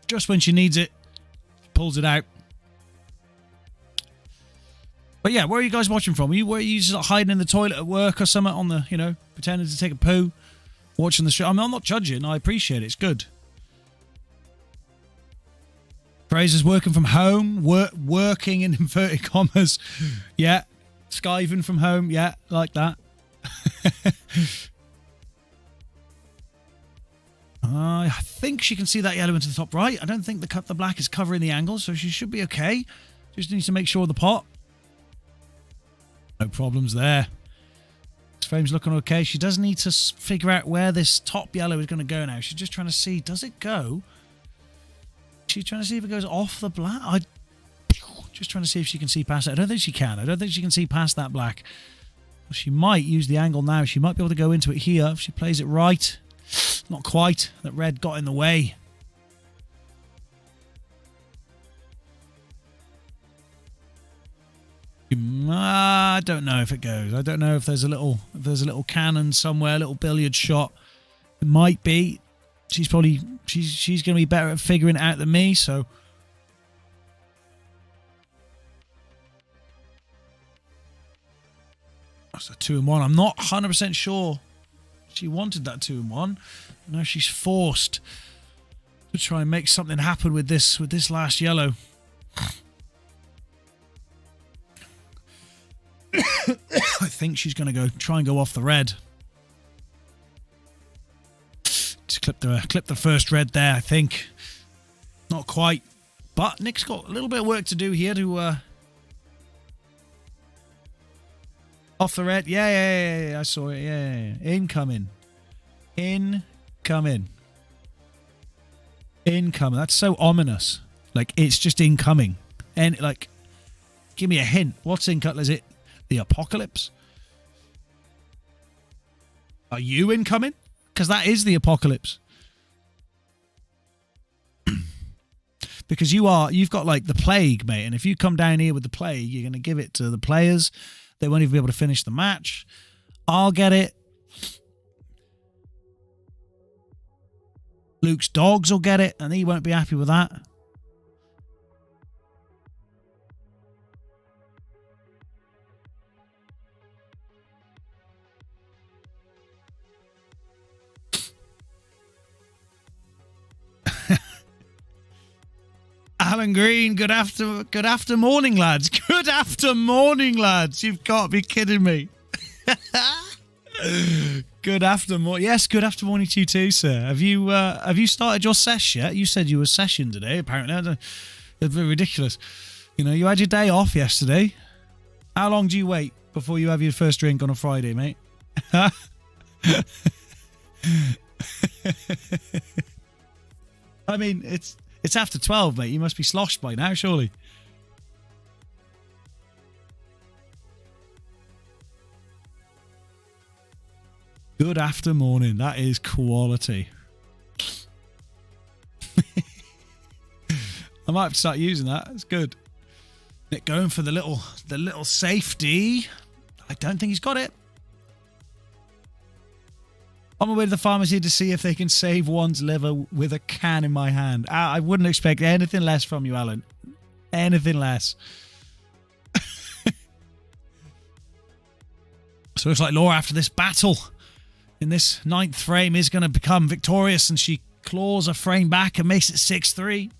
Just when she needs it, pulls it out. But yeah, where are you guys watching from? Were you just hiding in the toilet at work or something on the, pretending to take a poo, watching the show? I mean, I'm not judging. I appreciate it. It's good. Fraser's working from home, working in inverted commas. Yeah. Skiving from home. Yeah, like that. I think she can see that yellow into the top right. I don't think the black is covering the angle, so she should be okay. Just needs to make sure of the pot. No problems there. This frame's looking okay. She does need to figure out where this top yellow is going to go now. She's just trying to see, does it go? She's trying to see if it goes off the black. Just trying to see if she can see past it. I don't think she can. I don't think she can see past that black. Well, she might use the angle now. She might be able to go into it here if she plays it right. Not quite. That red got in the way. I don't know if it goes. I don't know if there's a little cannon somewhere, a little billiard shot. It might be. She's going to be better at figuring it out than me, so. That's a 2-1. I'm not 100% sure she wanted that 2-1. Now she's forced to try and make something happen with this last yellow. I think she's going to try and go off the red. Just clip the first red there, I think. Not quite. But Nick's got a little bit of work to do here to... Off the red. Yeah, I saw it. Yeah. Incoming. That's so ominous. Like, it's just incoming. And, like, give me a hint. What's incoming? Is it the apocalypse? Are you incoming? Because that is the apocalypse. Because you've got, like, the plague, mate. And if you come down here with the plague, you're going to give it to the players. They won't even be able to finish the match. I'll get it. Luke's dogs will get it, and he won't be happy with that. Alan Green, good after morning, lads. Good after morning, lads. You've got to be kidding me. Good after morning. Yes, good after morning to you too, sir. Have you started your sesh yet? You said you were session today, apparently. It's a bit ridiculous. You know, you had your day off yesterday. How long do you wait before you have your first drink on a Friday, mate? I mean, it's after 12, mate. You must be sloshed by now, surely. Good after morning. That is quality. I might have to start using that. It's good. Nick going for the little safety. I don't think he's got it. On my way to the pharmacy to see if they can save one's liver with a can in my hand. I wouldn't expect anything less from you, Alan. Anything less. So it's like Laura, after this battle in this 9th frame, is going to become victorious, and she claws a frame back and makes it 6-3.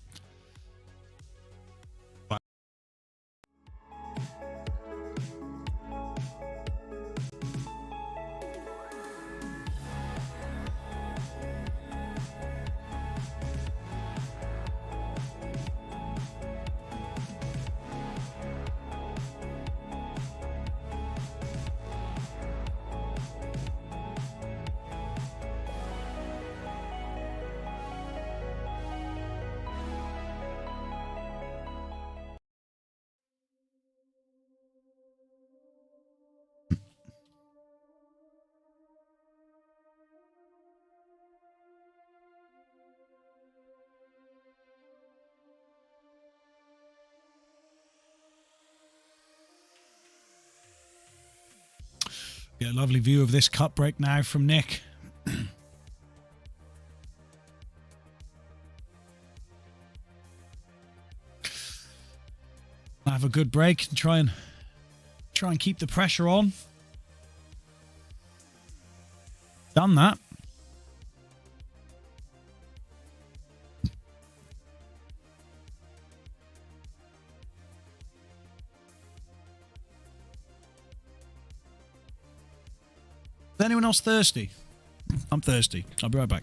Get a lovely view of this cut break now from Nick. Have a good break and try and keep the pressure on. Done that. Is anyone else thirsty? I'm thirsty. I'll be right back.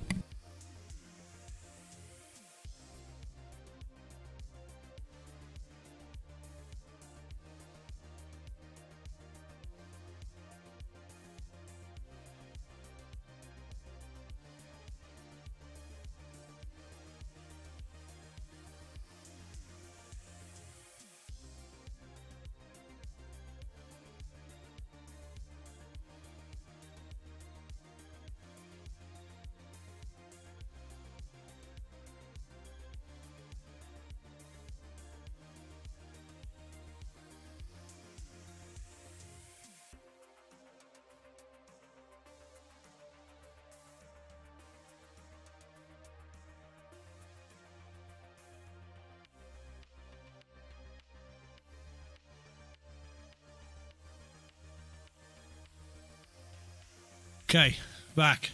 Okay, back.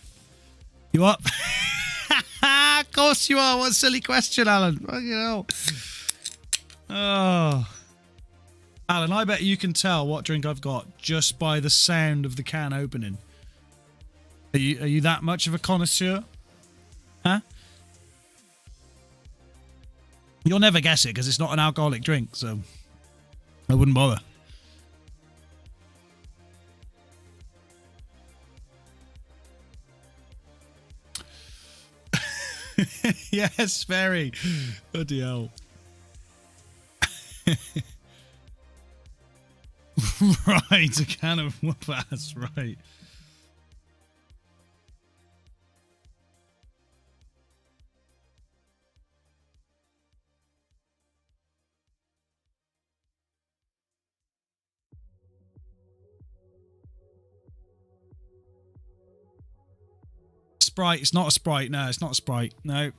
You up? Of course you are. What a silly question, Alan. Fucking hell. Oh. Alan, I bet you can tell what drink I've got just by the sound of the can opening. Are you that much of a connoisseur? Huh? You'll never guess it because it's not an alcoholic drink, so I wouldn't bother. Yes, very. Bloody hell. Right, a can of whoop ass, right. Sprite. It's not a Sprite. No, it's not a Sprite. No.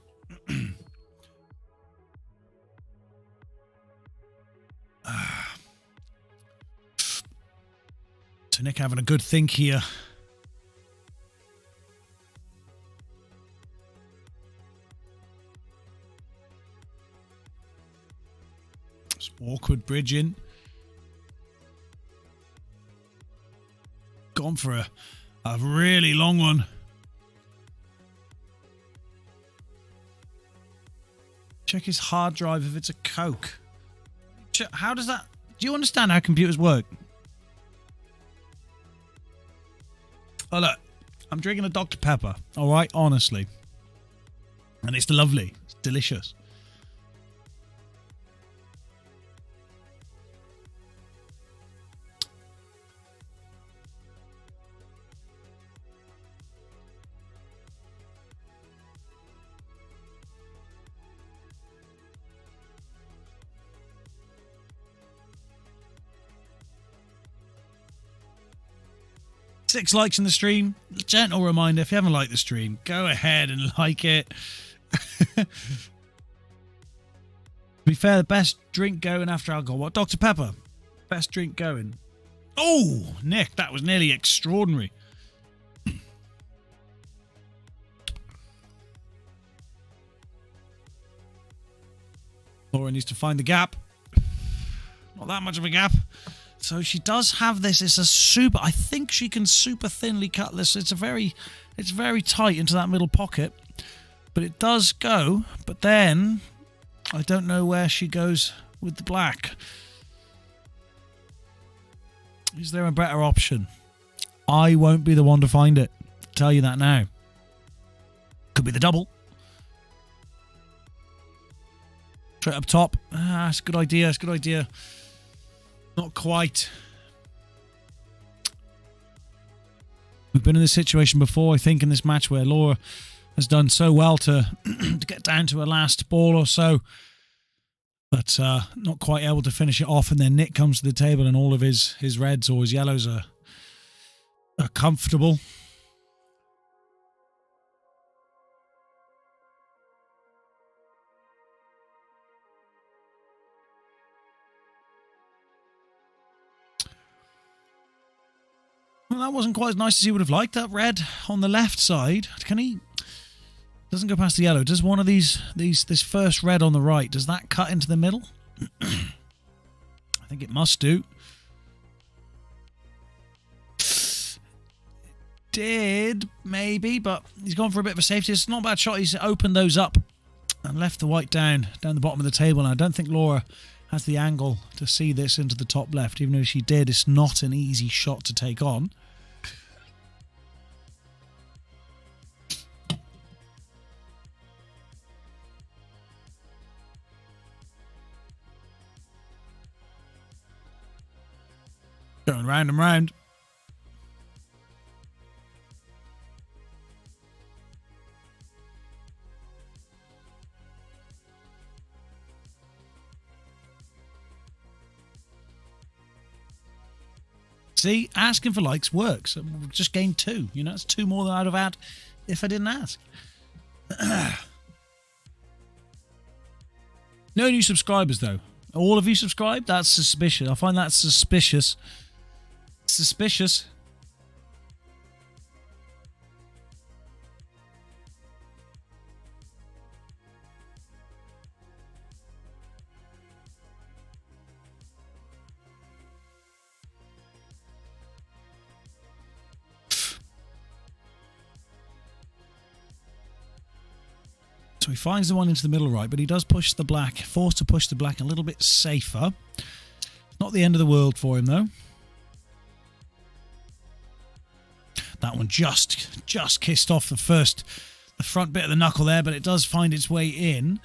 So Nick having a good think here. It's awkward bridging. Gone for a really long one. Check his hard drive if it's a Coke. How does that... Do you understand how computers work? Oh, look. I'm drinking a Dr. Pepper. All right? Honestly. And it's lovely. It's delicious. Six likes in the stream. Gentle reminder, if you haven't liked the stream, go ahead and like it. To be fair, the best drink going after alcohol. What? Dr. Pepper. Best drink going. Oh, Nick, that was nearly extraordinary. Laura needs to find the gap. Not that much of a gap. So she does have this. It's a super... I think she can super thinly cut this. It's very tight into that middle pocket. But it does go. But then I don't know where she goes with the black. Is there a better option? I won't be the one to find it. I'll tell you that now. Could be the double. Straight up top. Ah, it's a good idea. It's a good idea. Not quite. We've been in this situation before, I think, in this match where Laura has done so well to get down to a last ball or so, but not quite able to finish it off. And then Nick comes to the table and all of his reds or his yellows are comfortable. Well, that wasn't quite as nice as he would have liked. That red on the left side. Can he... Doesn't go past the yellow. Does one of this first red on the right, does that cut into the middle? I think it must do. Did, maybe, but he's gone for a bit of a safety. It's not a bad shot. He's opened those up and left the white down the bottom of the table. And I don't think Laura has the angle to see this into the top left. Even if she did, it's not an easy shot to take on. Going round and round. See, asking for likes works. We've just gained 2. You know, it's 2 more than I'd have had if I didn't ask. No new subscribers, though. All of you subscribed? That's suspicious. I find that suspicious. Suspicious. So he finds the one into the middle right, but he does push the black, forced to push the black a little bit safer. Not the end of the world for him, though. That one just kissed off the front bit of the knuckle there, but it does find its way in.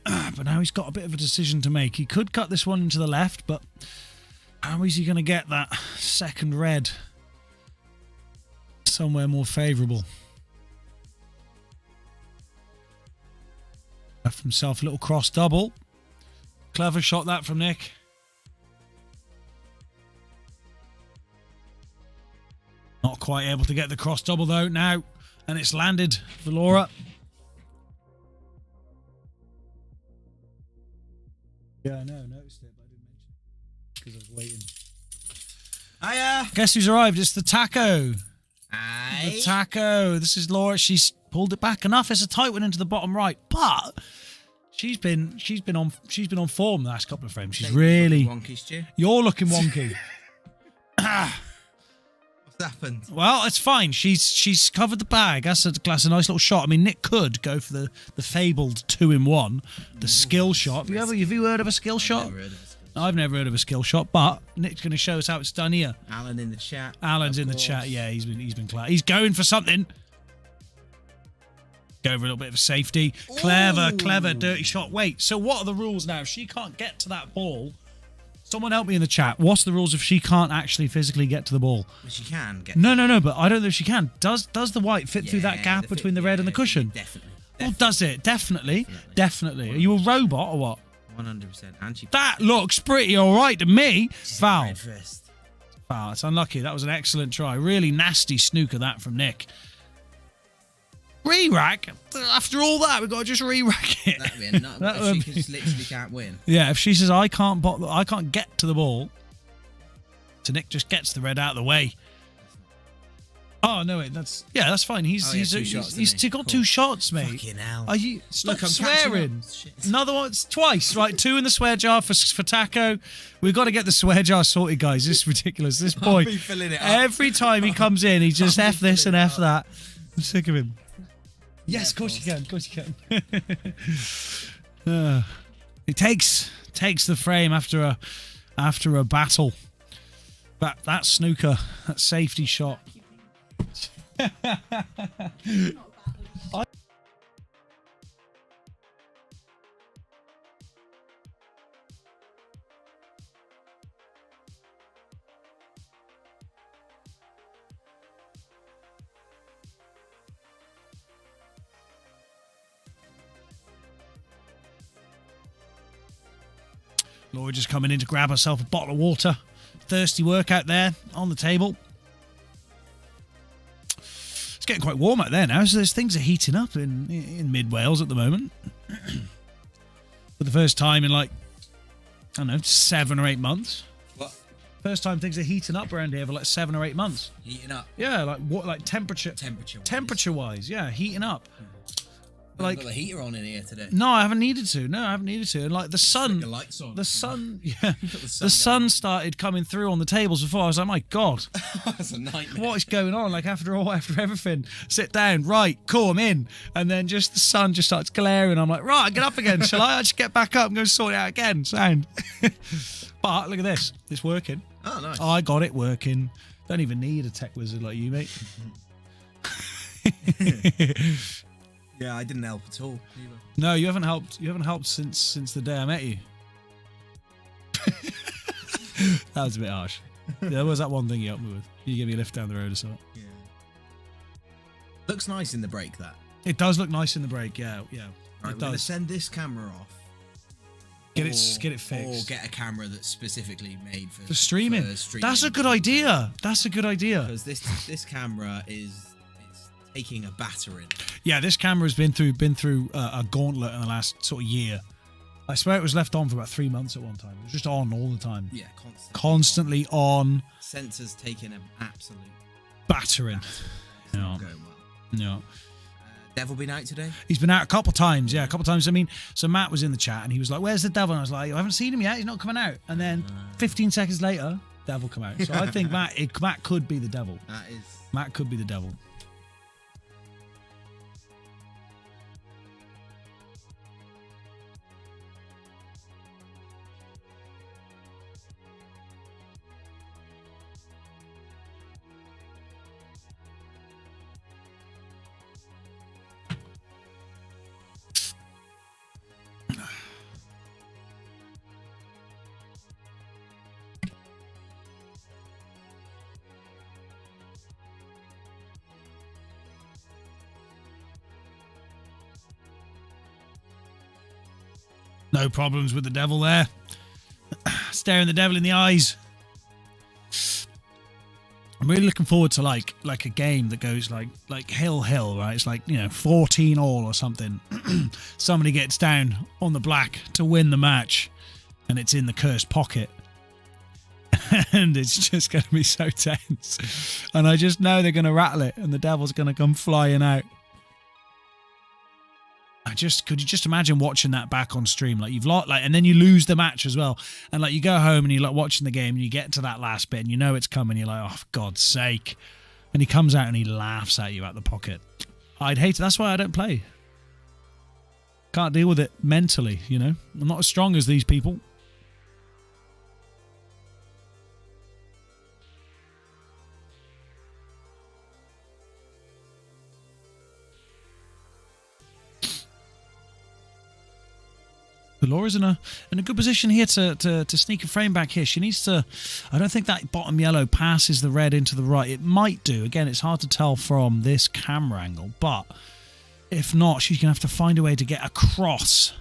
But now he's got a bit of a decision to make. He could cut this one into the left, but how is he going to get that second red somewhere more favourable? Left himself a little cross double. Clever shot that from Nick. Not quite able to get the cross double though now. And it's landed for Laura. Yeah, I know. I noticed it, but I didn't mention it because I was waiting. Hiya! Guess who's arrived? It's the taco. Aye. The taco. This is Laura. She's pulled it back enough. It's a tight one into the bottom right, but she's been on form the last couple of frames. She's really wonky, Stu. You're looking wonky. What's happened? Well, it's fine. She's covered the bag. That's a nice little shot. I mean, Nick could go for the fabled 2-in-1, the skill shot. Have you heard of a skill shot? I've never heard of a skill shot, but Nick's going to show us how it's done here. Alan in the chat. Alan's in the chat. Yeah, he's been clever. He's going for something. Go for a little bit of a safety. Clever, dirty shot. Wait, so what are the rules now? If she can't get to that ball, someone help me in the chat. What's the rules if she can't actually physically get to the ball? Well, she can get. No, but I don't know if she can. Does the white fit through that gap between the red and the cushion? Definitely. Well, does it? Definitely. Are you a robot or what? 100%. And she. That looks pretty all right to me. Foul. Red first. Foul. It's unlucky. That was an excellent try. Really nasty snooker that from Nick. Re-rack? After all that, we've got to just re-rack it. That'd be a nut. If she just literally can't win. Yeah, if she says, I can't get to the ball, so Nick just gets the red out of the way. Oh, no, wait, that's fine. He's got 2 shots, mate. Fucking hell. Are you... Stop swearing. Another one, it's twice, right? 2 in the swear jar for Taco. We've got to get the swear jar sorted, guys. This is ridiculous. This boy, filling it up. every time he comes in, he just F this and F that. I'm sick of him. Yes, of course you can. Of course you can. It takes the frame after a battle. That snooker, that safety shot. Laura just coming in to grab herself a bottle of water. Thirsty work out there on the table. It's getting quite warm out there now, so things are heating up in mid Wales at the moment. For the first time in like, I don't know, 7 or 8 months. What? First time things are heating up around here for like 7 or 8 months. Heating up? Yeah, like what? Like temperature wise, yeah, heating up. Like got the heater on in here today. No, I haven't needed to. And like the sun, the sun started coming through on the tables before. I was like, my God, that's a nightmare. What is going on? Like after everything, sit down, right, cool, I'm in, and then just the sun just starts glaring. I'm like, right, get up again. Shall I just get back up and go sort it out again? Sound. But look at this, it's working. Oh, nice. I got it working. Don't even need a tech wizard like you, mate. Yeah, I didn't help at all. Either. No, you haven't helped. You haven't helped since the day I met you. That was a bit harsh. There was that one thing you helped me with. You gave me a lift down the road or something. Yeah. Looks nice in the break, that. It does look nice in the break. Yeah. Right, it we're does. gonna send this camera off. Get it fixed. Or get a camera that's specifically made for streaming. That's a good idea. Because this camera is taking a battering. Yeah, this camera's been through a gauntlet in the last sort of year. I swear it was left on for about 3 months at one time. It was just on all the time. Yeah, constantly on. Sensors taking an absolute battering. It's not going well. No. Devil been out today? He's been out a couple of times. Yeah, a couple of times. I mean, so Matt was in the chat and he was like, "Where's the devil?" And I was like, "I haven't seen him yet. He's not coming out." And then 15 seconds later, devil come out. So I think Matt could be the devil. Matt could be the devil. No problems with the devil there. Staring the devil in the eyes. I'm really looking forward to like a game that goes like hill, right? It's like, you know, 14 all or something. Somebody gets down on the black to win the match, and it's in the cursed pocket. And it's just going to be so tense. And I just know they're going to rattle it, and the devil's going to come flying out. Could you just imagine watching that back on stream? Like you've lost, and then you lose the match as well. And like you go home and you're like watching the game and you get to that last bit and you know it's coming. You're like, oh, for God's sake. And he comes out and he laughs at you out the pocket. I'd hate it. That's why I don't play. Can't deal with it mentally, you know. I'm not as strong as these people. Laura's in a good position here to sneak a frame back here. She needs to... I don't think that bottom yellow passes the red into the right. It might do. Again, it's hard to tell from this camera angle, but if not, she's going to have to find a way to get across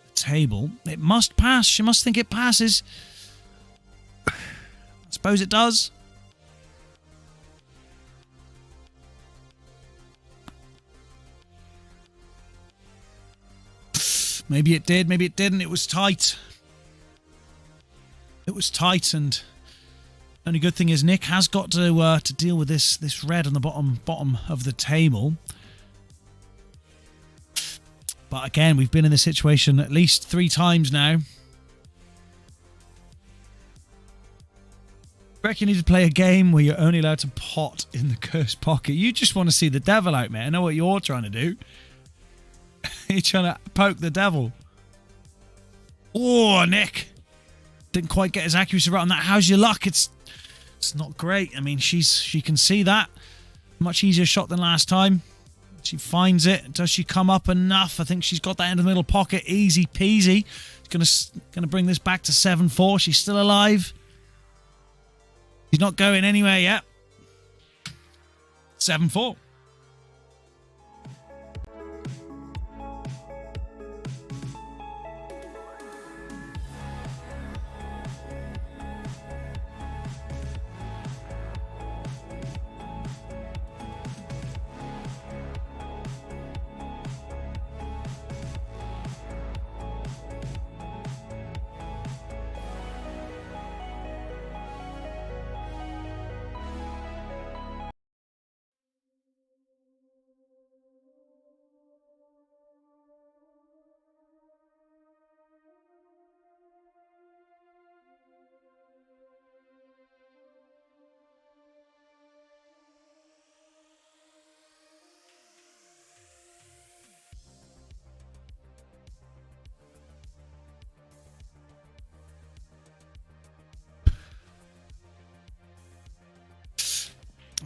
the table. It must pass. She must think it passes. I suppose it does. Maybe it did, maybe it didn't. It was tight. It was tight, and only good thing is Nick has got to deal with this red on the bottom of the table. But again, we've been in this situation at least 3 times now. I reckon you need to play a game where you're only allowed to pot in the cursed pocket. You just want to see the devil out, man. I know what you're trying to do. You're trying to poke the devil. Oh, Nick. Didn't quite get his accuracy right on that. How's your luck? It's not great. I mean, she can see that. Much easier shot than last time. She finds it. Does she come up enough? I think she's got that into the middle pocket. Easy peasy. Gonna bring this back to 7-4. She's still alive. She's not going anywhere yet. 7-4.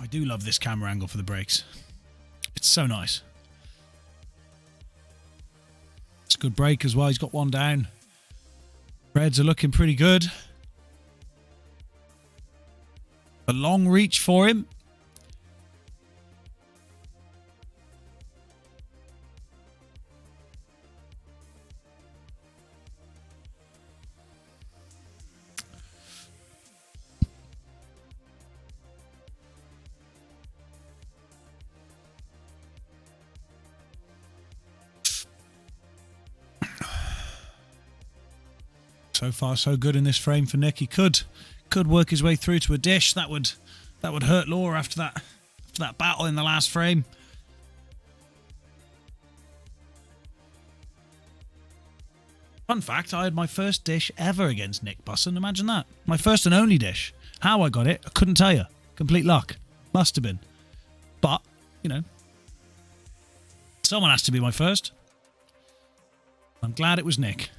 I do love this camera angle for the breaks. It's so nice. It's a good break as well. He's got one down. Reds are looking pretty good. A long reach for him. So far, so good in this frame for Nick. He could work his way through to a dish. That would hurt Laura after that battle in the last frame. Fun fact, I had my first dish ever against Nick Busson. Imagine that. My first and only dish. How I got it, I couldn't tell you. Complete luck. Must have been. But, you know, someone has to be my first. I'm glad it was Nick.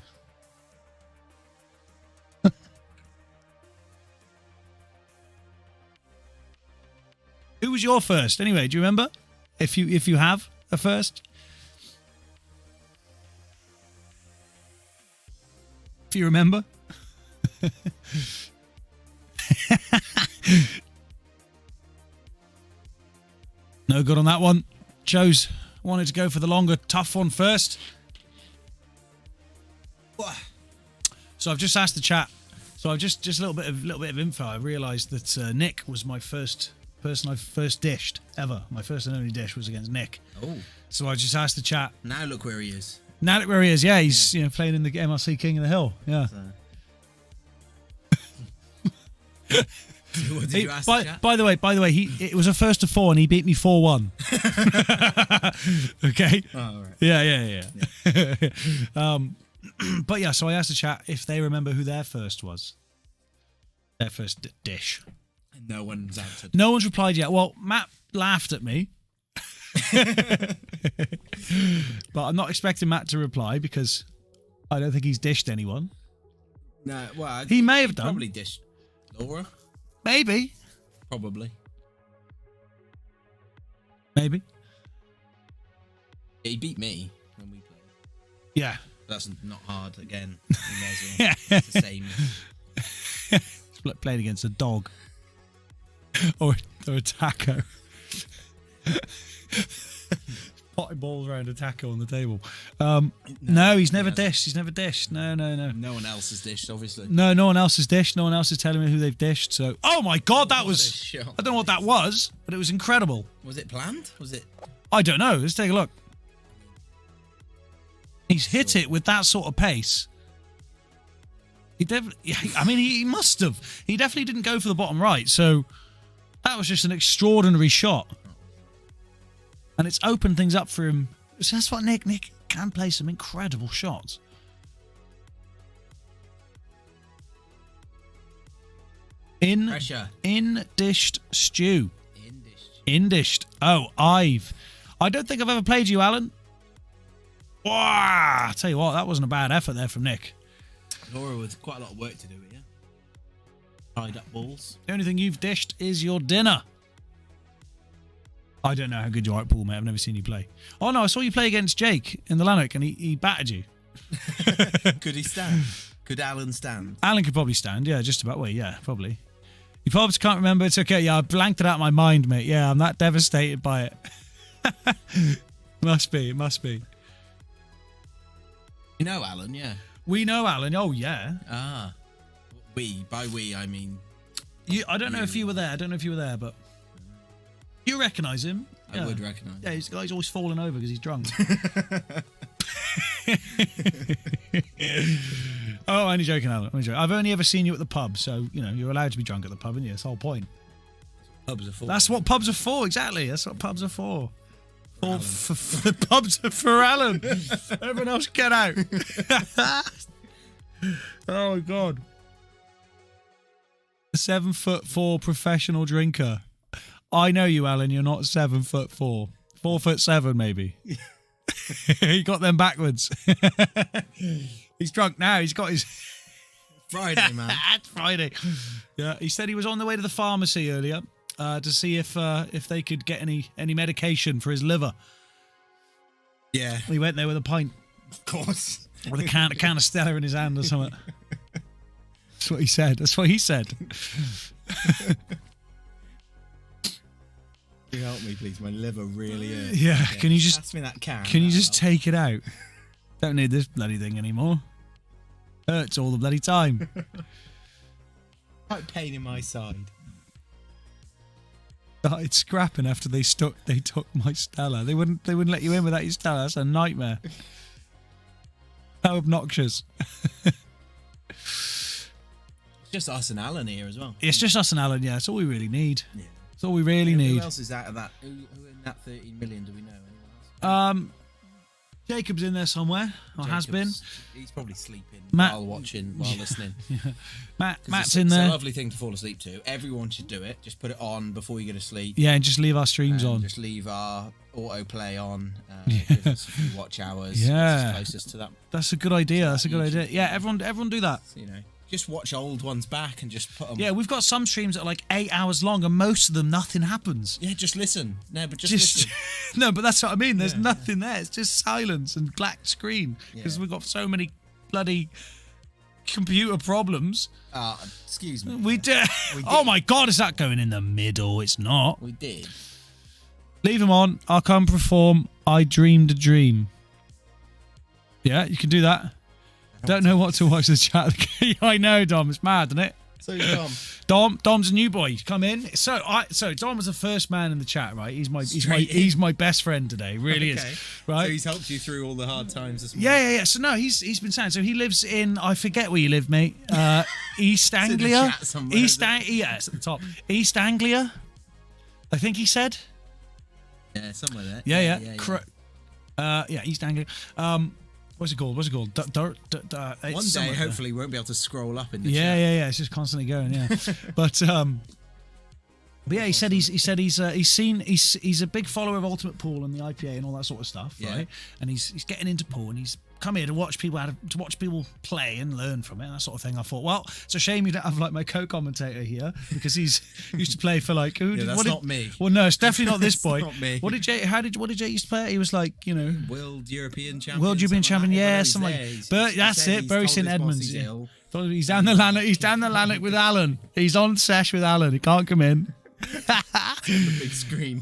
Who was your first? Anyway, do you remember? If you have a first? If you remember? No good on that one. Wanted to go for the longer, tough one first. So I've just asked the chat. So I've just a little bit of info. I realised that Nick was my first person I first dished ever. My first and only dish was against Nick. Oh. So I just asked the chat. Now look where he is. Now look where he is. Yeah, he's playing in the MRC King of the Hill. Yeah. What did you ask the chat? By the way, it was a first to 4 and he beat me 4-1. Okay. Oh, right. Yeah. But yeah, so I asked the chat if they remember who their first was. Their first dish. And no one's answered. No one's replied yet. Well, Matt laughed at me. But I'm not expecting Matt to reply because I don't think he's dished anyone. No, well, he may have done. Probably dished Laura. Maybe. Probably. Maybe. He beat me when we played. Yeah. That's not hard again. We may as well. It's the same. It's like playing against a dog. or a taco. Potting balls around a taco on the table. No, he's never dished. He's never dished. No. No one else has dished, obviously. No one else has dished. No one else is telling me who they've dished. So, oh my God, that was. I don't know what that was, but it was incredible. Was it planned? Was it? I don't know. Let's take a look. He's hit it with that sort of pace. He definitely. I mean, he must have. He definitely didn't go for the bottom right. So that was just an extraordinary shot. And it's opened things up for him. So that's what Nick can play some incredible shots. Pressure. In-dished stew. In-dished. Oh, I don't think I've ever played you, Alan. Wow, I tell you what, that wasn't a bad effort there from Nick. Laura with quite a lot of work to do it, yeah? Tied up balls. The only thing you've dished is your dinner. I don't know how good you are at pool, mate. I've never seen you play. Oh, no, I saw you play against Jake in the Lanark and he battered you. Could he stand? Could Alan stand? Alan could probably stand, yeah, just about. Well, yeah, probably. You probably can't remember. It's okay. Yeah, I blanked it out of my mind, mate. Yeah, I'm that devastated by it. Must be. You know Alan, yeah. We know Alan. Oh, yeah. Ah. We. By we, I mean... I don't know if you were there. But you recognise him. I would recognise him. Yeah, he's always falling over because he's drunk. Oh, only joking, Alan. I've only ever seen you at the pub, so, you're allowed to be drunk at the pub, aren't you? That's the whole point. Pubs are for. That's what pubs are for, exactly. That's what pubs are for. For pubs are for Alan. Everyone else get out. Oh, my God. 7'4" professional drinker. I know you, Alan. You're not 7'4". 4'7", maybe. He got them backwards. He's drunk now. He's got his... Friday, man. It's Friday. Yeah, he said he was on the way to the pharmacy earlier to see if they could get any medication for his liver. Yeah. He went there with a pint. Of course. With a can of Stella in his hand or something. That's what he said. Can you help me, please? My liver really hurts. Yeah. Can you just pass me that can? Can you just take it out? Don't need this bloody thing anymore. Hurts all the bloody time. Quite pain in my side. Started scrapping after they took my Stella. They wouldn't let you in without your Stella. That's a nightmare. How obnoxious. It's just us and Alan here as well. It's just us and Alan, yeah. That's all we really need. Yeah. That's all we really need. Who else is out of that? Who in that 13 million do we know? Anyone else? Jacob's in there somewhere, or has been. He's probably sleeping Matt, while listening. Yeah. Matt's in there. It's a lovely thing to fall asleep to. Everyone should do it. Just put it on before you go to sleep. Yeah, and just leave our streams on. Just leave our autoplay on. Give us a few watch hours. Yeah. Closest to that. That's a good idea. That's a good idea. Yeah, everyone do that. Just watch old ones back and just put them. Yeah, we've got some streams that are like 8 hours long, and most of them nothing happens. Yeah, just listen. No, but just listen. No, but that's what I mean. There's nothing there. It's just silence and black screen because we've got so many bloody computer problems. Excuse me. We did. Oh my God, is that going in the middle? It's not. We did. Leave them on. I'll come perform I Dreamed a Dream. Yeah, you can do that. Don't know what to watch the chat. I know, Dom. It's mad, isn't it? So Dom. Dom's a new boy. He's come in. So Dom was the first man in the chat, right? He's my best friend today. Really is. Right. So he's helped you through all the hard times this morning. Yeah. So no, he's been saying. So he lives in, I forget where you live, mate. East Anglia. It's at the top. East Anglia. I think he said. Yeah, somewhere there. Yeah. East Anglia. What's it called? One day, hopefully, we won't be able to scroll up in the chat. Yeah. It's just constantly going. Yeah, but yeah, he said he's a big follower of Ultimate Pool and the IPA and all that sort of stuff, right? And he's getting into pool and he's come here to watch people play and learn from it and that sort of thing. I thought, well, it's a shame you don't have like my co-commentator here because he's used to play for like not me. Well, no, it's definitely not this boy. Not me. What did Jay used to play? He was like, World European champion. Something like that. But that's it. Bury St Edmunds. He's down the Lanark. He's down the Lanark with Alan. He's on sesh with Alan. He can't come in. The big screen.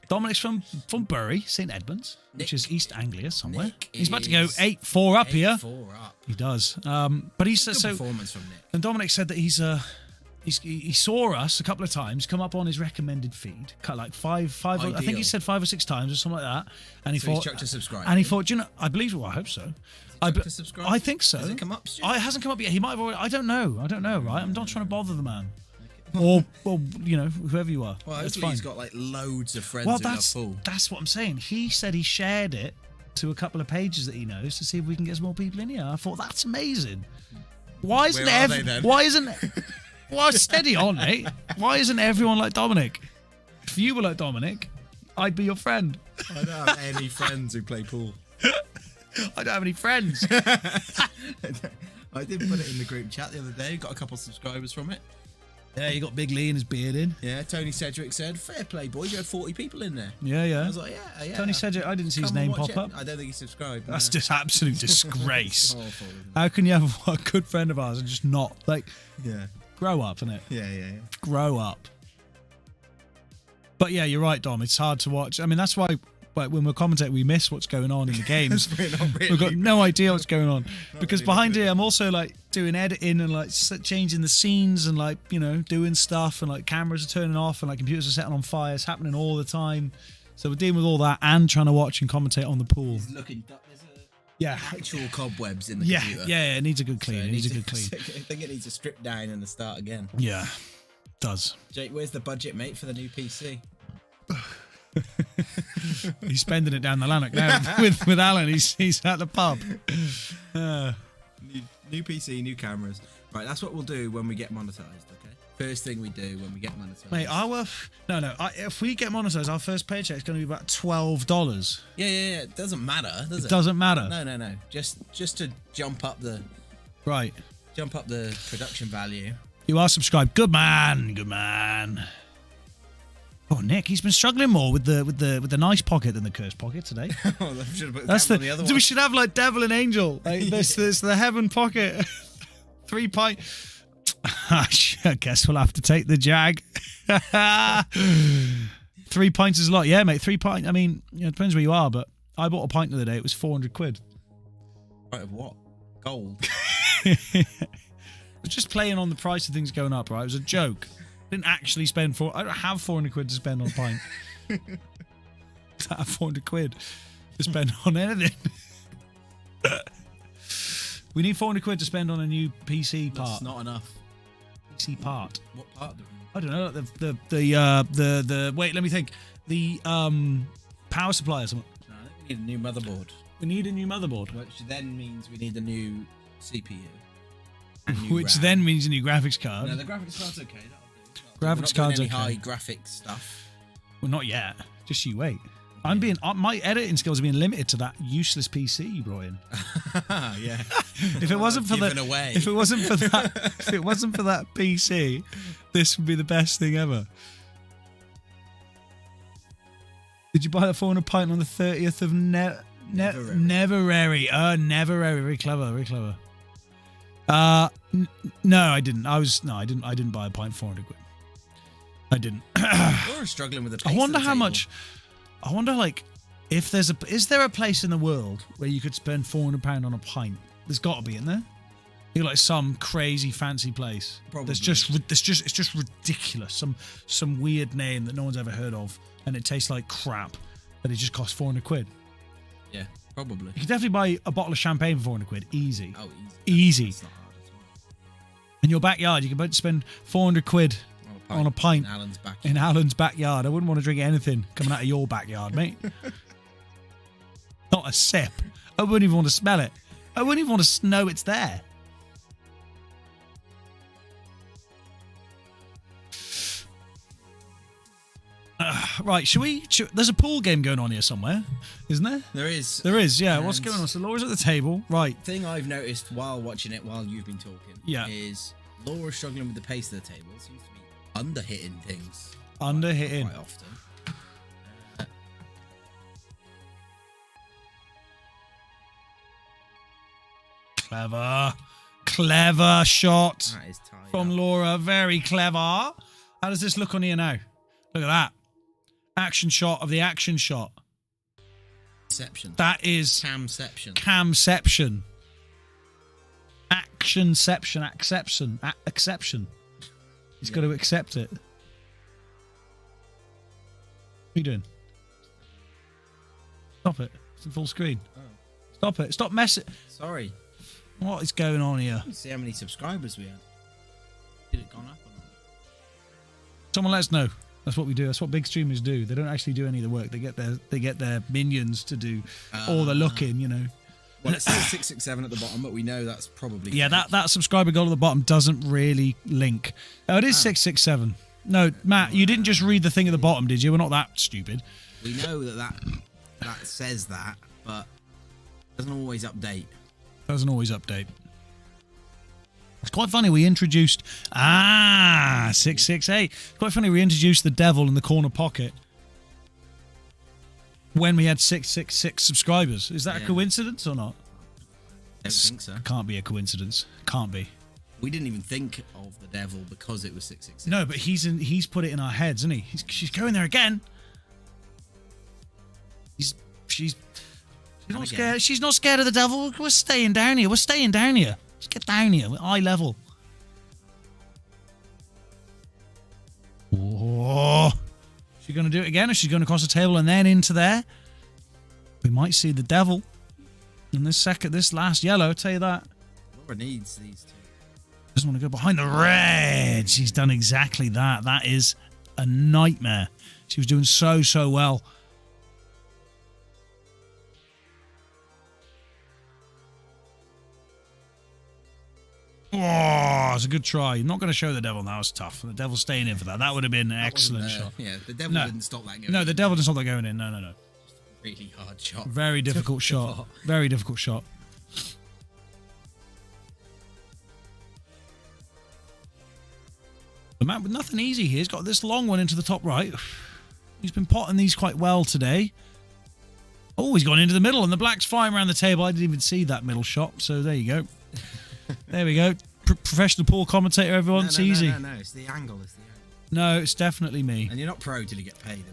Dominic's from Bury, St Edmunds, which is East Anglia somewhere. He's about to go 8-4 up here. 8-4 up. He does. But he's good performance from Nick. And Dominic said that he saw us a couple of times come up on his recommended feed, cut like five. Ideal. I think he said 5 or 6 times or something like that. And he he's chucked to subscribe. And he thought, I believe. Well, I hope so. To subscribe? I think so. Has it come up? It hasn't come up yet. He might have already. I don't know. Right? I'm not trying to bother the man. Or whoever you are. Well, that's hopefully fine. He's got like loads of friends who love pool. That's what I'm saying. He said he shared it to a couple of pages that he knows to see if we can get some more people in here. I thought that's amazing. Why isn't steady on, mate? Why isn't everyone like Dominic? If you were like Dominic, I'd be your friend. I don't have any friends who play pool. I don't have any friends. I did put it in the group chat the other day. Got a couple of subscribers from it. Yeah, you got Big Lee and his beard in. Yeah, Tony Cedric said, "Fair play, boys. You had 40 people in there." Yeah. I was like, yeah. Tony Cedric, I didn't see his name pop up. I don't think he subscribed. That's just absolute disgrace. Awful, how can you have a good friend of ours and just not grow up, innit? Yeah. Grow up. But yeah, you're right, Dom. It's hard to watch. I mean, that's why. Like when we're commentating, we miss what's going on in the games. We've got no idea what's going on because behind here, I'm also like doing editing and like changing the scenes and like doing stuff and like cameras are turning off and like computers are setting on fire. It's happening all the time. So we're dealing with all that and trying to watch and commentate on the pool. He's looking. There's actual cobwebs in the computer. Yeah. It needs a good clean. I think it needs a strip down and a start again. Yeah, it does. Jake, where's the budget, mate, for the new PC? He's spending it down the Lanark now with Alan. He's at the pub. New PC, new cameras. Right, that's what we'll do when we get monetized. Okay. First thing we do when we get monetized. Mate, if we get monetized, our first paycheck is going to be about $12. Yeah. It doesn't matter, does it? It doesn't matter. No. Just to jump up the production value. You are subscribed. Good man. Oh, Nick, he's been struggling more with the nice pocket than the cursed pocket today. That's the other one. We should have like devil and angel. Like, there's the heaven pocket. 3 pint. I guess we'll have to take the Jag. 3 pints is a lot. Yeah, mate, 3 pints. I mean, it depends where you are, but I bought a pint the other day. It was 400 quid. Right, of what? Gold. I was just playing on the price of things going up, right? It was a joke. Didn't actually spend I don't have 400 quid to spend on a pint. I have 400 quid to spend on anything. We need 400 quid to spend on a new PC part. That's not enough. PC part. What part do we need? I don't know. The wait, let me think. The power supply or something. No, we need a new motherboard. We need a new motherboard. Which then means we need a new CPU. Which RAM. Then means a new graphics card. No, the graphics card's okay. Graphics cards okay. High graphics stuff. Well, not yet. Just you wait. My editing skills are being limited to that useless PC you brought in. Yeah. If it wasn't for that PC, this would be the best thing ever. Did you buy that 400 pint on the 30th of Neverary? Neverary. Very clever. Very clever. No, I didn't. I didn't buy a pint 400 quid. I didn't. We're struggling with the. I wonder how much. I wonder, like, If there's is there a place in the world where you could spend £400 on a pint? There's got to be, isn't there? You're like some crazy fancy place. Probably. It's just ridiculous. Some weird name that no one's ever heard of, and it tastes like crap, but it just costs £400. Yeah, probably. You could definitely buy a bottle of champagne for £400. Easy. Oh, easy. That's not hard at all. In your backyard, you can spend £400 on a pint in Alan's backyard. I wouldn't want to drink anything coming out of your backyard, mate. Not a sip. I wouldn't even want to smell it. I wouldn't even want to know it's there. Right, there's a pool game going on here somewhere, isn't there? There is. There is, yeah. What's going on? So Laura's at the table. Right. Thing I've noticed while watching it, while you've been talking, is Laura struggling with the pace of the table. Seems to be under-hitting things. Under-hitting. Quite often. Clever shot That is tight from Laura. Very clever. How does this look on here now? Look at that. Action shot of the action shot. Exception. That is Camception. Camception. Actionception. Exception. He's got to accept it. What are you doing? Stop it. It's in full screen. Oh. Stop it. Stop messing. Sorry. What is going on here? Let's see how many subscribers we had. Did it gone up or not? Someone let us know. That's what we do. That's what big streamers do. They don't actually do any of the work. They get their minions to do all the looking, you know. Well, it says 667 at the bottom, but we know that's probably yeah. That subscriber goal at the bottom doesn't really link. Oh, it is 667. No, Matt, you didn't just read the thing at the bottom, did you? We're not that stupid. We know that says that, but it doesn't always update. Doesn't always update. It's quite funny. We introduced 668. Quite funny. We introduced the devil in the corner pocket when we had 666 subscribers. Is that a coincidence or not? I don't think so. Can't be a coincidence. Can't be. We didn't even think of the devil because it was 666. No, but he's put it in our heads, isn't he? She's going there again. She's not scared. She's not scared of the devil. We're staying down here. Let's get down here. We're eye level. Oh. She's going to do it again, or she's going across the table and then into there. We might see the devil in this last yellow. I'll tell you that. Laura needs these two. Doesn't want to go behind the red. She's done exactly that. That is a nightmare. She was doing so well. Oh, it's a good try. You're not going to show the devil. That was tough. The devil's staying in for that. That would have been an excellent shot. Yeah, the devil didn't stop that going. No, the devil didn't stop that going in. No. Just a really hard shot. Very difficult shot. Very difficult shot. The man with nothing easy here. He's got this long one into the top right. He's been potting these quite well today. Oh, he's gone into the middle, and the black's flying around the table. I didn't even see that middle shot, so there you go. There we go. Professional pool commentator, everyone. It's easy. No, it's the angle. No, it's definitely me. And you're not pro till you get paid anyway.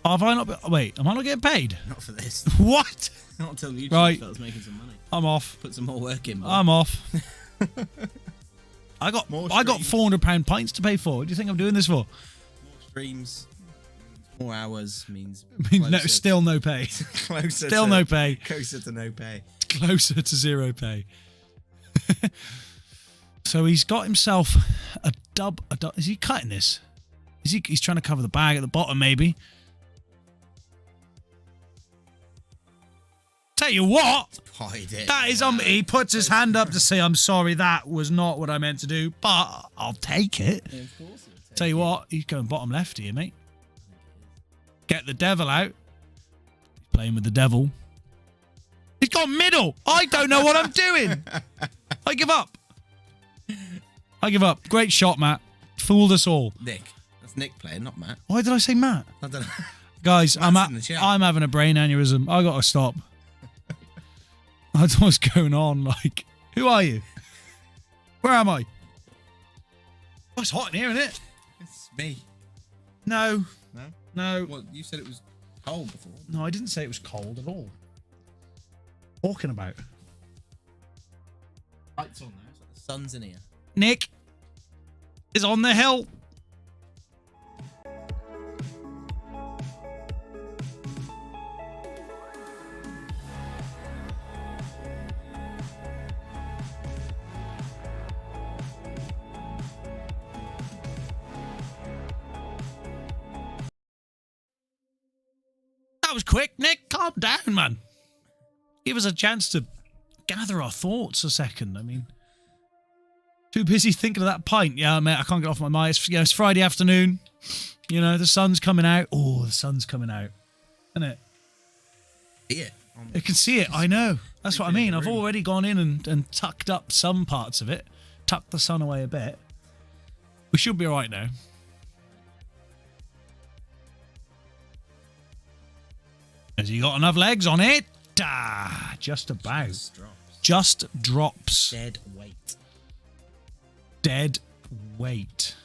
Have I not? Wait, am I not getting paid? Not for this. What? Not until YouTube starts making some money. I'm off. Put some more work in. I'm off. I got £400 pints to pay for. What do you think I'm doing this for? More streams, more hours means no, still no pay. Still no pay. Closer to no pay. Closer to zero pay. So he's got himself a dub. Is he cutting this? He's trying to cover the bag at the bottom, maybe. Tell you what, that is he puts his hand up to say, "I'm sorry, that was not what I meant to do, but I'll take it." Yeah, of course. Tell you what, he's going bottom left here, mate. Get the devil out. He's playing with the devil. He's got middle. I don't know what I'm doing. I give up. Great shot, Matt. Fooled us all. Nick. That's Nick playing, not Matt. Why did I say Matt? I don't know. Guys, I'm having a brain aneurysm. I got to stop. I don't know what's going on. Like, who are you? Where am I? Oh, it's hot in here, isn't it? It's me. No. No? No. Well, you said it was... cold before. No, I didn't say it was cold at all. Talking about. Lights on there. It's like the sun's in here. Nick is on the hill. That was quick, Nick. Calm down, man. Give us a chance to gather our thoughts a second. I mean, too busy thinking of that pint. Yeah, mate, I can't get off my mind. It's Friday afternoon. You know, the sun's coming out. Oh, the sun's coming out. Isn't it? Yeah. I can see it. I know. That's what I mean. I've already gone in and tucked up some parts of it. Tucked the sun away a bit. We should be all right now. Has he got enough legs on it? Ah, just about. Just drops. Dead weight. Dead weight.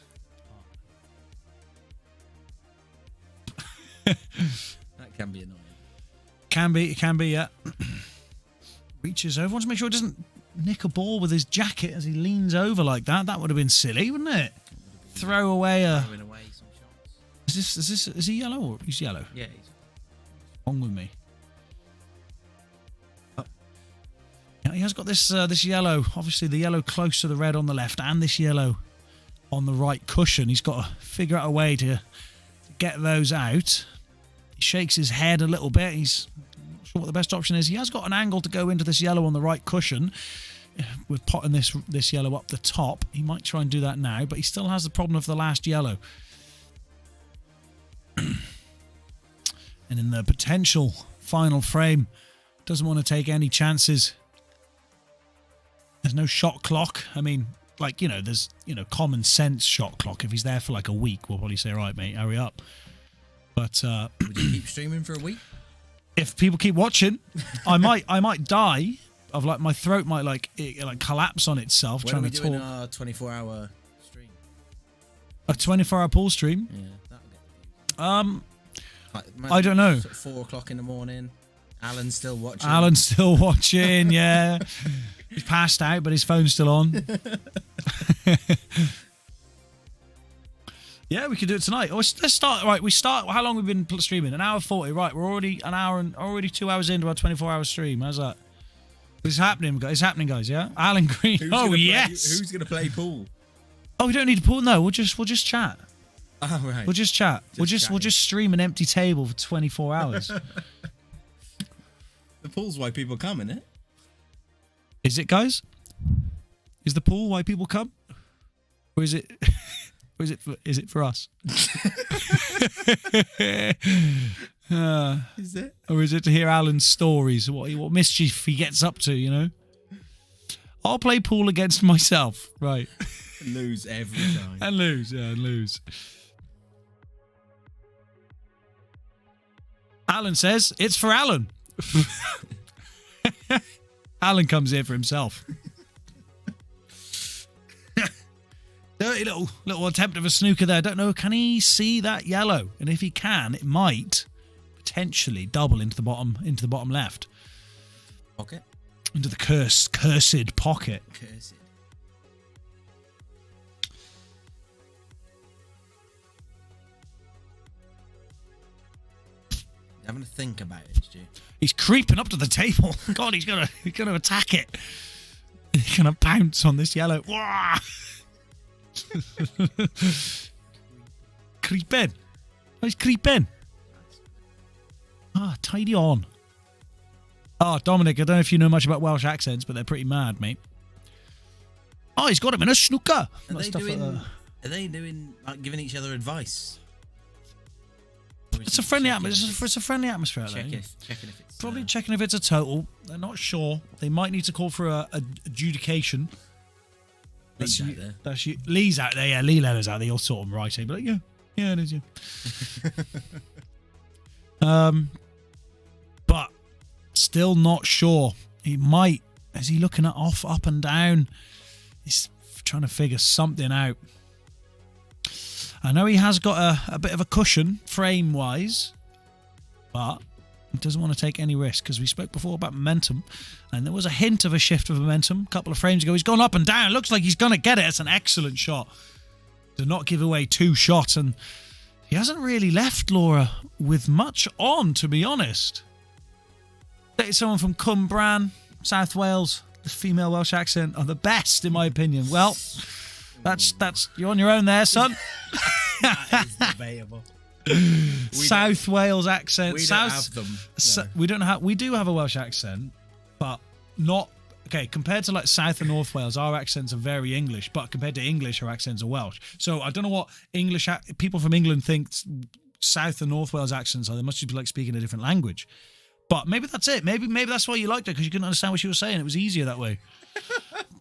That can be annoying. It can be, yeah. Reaches over. Wants to make sure he doesn't nick a ball with his jacket as he leans over like that. That would have been silly, wouldn't it? Throw away a... Throwing away some shots. Is he yellow or he's yellow? Yeah, Wrong with me. Yeah, he has got this this yellow, obviously the yellow close to the red on the left and this yellow on the right cushion. He's got to figure out a way to get those out. He shakes his head a little bit. He's not sure what the best option is. He has got an angle to go into this yellow on the right cushion. With potting this yellow up the top. He might try and do that now, but he still has the problem of the last yellow. And in the potential final frame, doesn't want to take any chances. There's no shot clock. I mean, like, you know, there's, you know, common sense shot clock. If he's there for like a week, we'll probably say, right, mate, hurry up. But would you keep streaming for a week? If people keep watching, I might die of like my throat might like collapse on itself when trying are we to doing talk. Our 24-hour stream. A 24-hour pool stream. Yeah, that'll get I don't know. Sort of 4 o'clock in the morning. Alan's still watching. Yeah. He's passed out, but his phone's still on. Yeah, we could do it tonight. Let's start. Right, we start. How long have we been streaming? An hour 40. Right, we're already an hour and already 2 hours into our 24-hour stream. How's that? It's happening, guys. It's happening, guys. Yeah, Alan Green. Who's gonna play pool? Oh, we don't need to pool. No, we'll just chat. Oh, right. We'll just chat. We'll just stream an empty table for 24 hours. The pool's why people come, isn't it? Is it, guys? Is the pool why people come, or is it? Or is it for us? Is it? Or is it to hear Alan's stories? What mischief he gets up to? You know. I'll play pool against myself. Right. Lose every time. And lose. Yeah, and lose. Alan says it's for Alan. Alan comes here for himself. Dirty little attempt of a snooker there. Don't know. Can he see that yellow? And if he can, it might potentially double into the bottom left. Pocket. Into the cursed pocket. Cursed. Having to think about it, Stu. He's creeping up to the table. God, he's gonna attack it. He's gonna pounce on this yellow. Creeping. Oh, he's creeping. Tidy on. Dominic, I don't know if you know much about Welsh accents, but they're pretty mad, mate. He's got him in a snooker. Are they doing like giving each other advice? It's a friendly atmosphere. It's a friendly atmosphere out there. Checking if it's probably checking if it's a total. They're not sure. They might need to call for a adjudication. Lee's out there. That's you. Lee's out there. Yeah, Lee Leonard's out there. You'll sort him right. He'll be like, yeah, it is. Yeah. But still not sure. He might. Is he looking at up and down? He's trying to figure something out. I know he has got a bit of a cushion frame-wise, but he doesn't want to take any risk because we spoke before about momentum, and there was a hint of a shift of momentum a couple of frames ago. He's gone up and down. Looks like he's going to get it. It's an excellent shot. To not give away 2 shots, and he hasn't really left Laura with much on, to be honest. Dated someone from Cumbran, South Wales. The female Welsh accent are the best, in my opinion. Well, that's you're on your own there, son. That is debatable. South Wales accent. We don't have them. No. We do have a Welsh accent, but not okay. Compared to like South and North Wales, our accents are very English, but compared to English, our accents are Welsh. So I don't know what people from England think South and North Wales accents are. They must just be like speaking a different language. But maybe that's it. Maybe that's why you liked it, because you couldn't understand what she was saying. It was easier that way.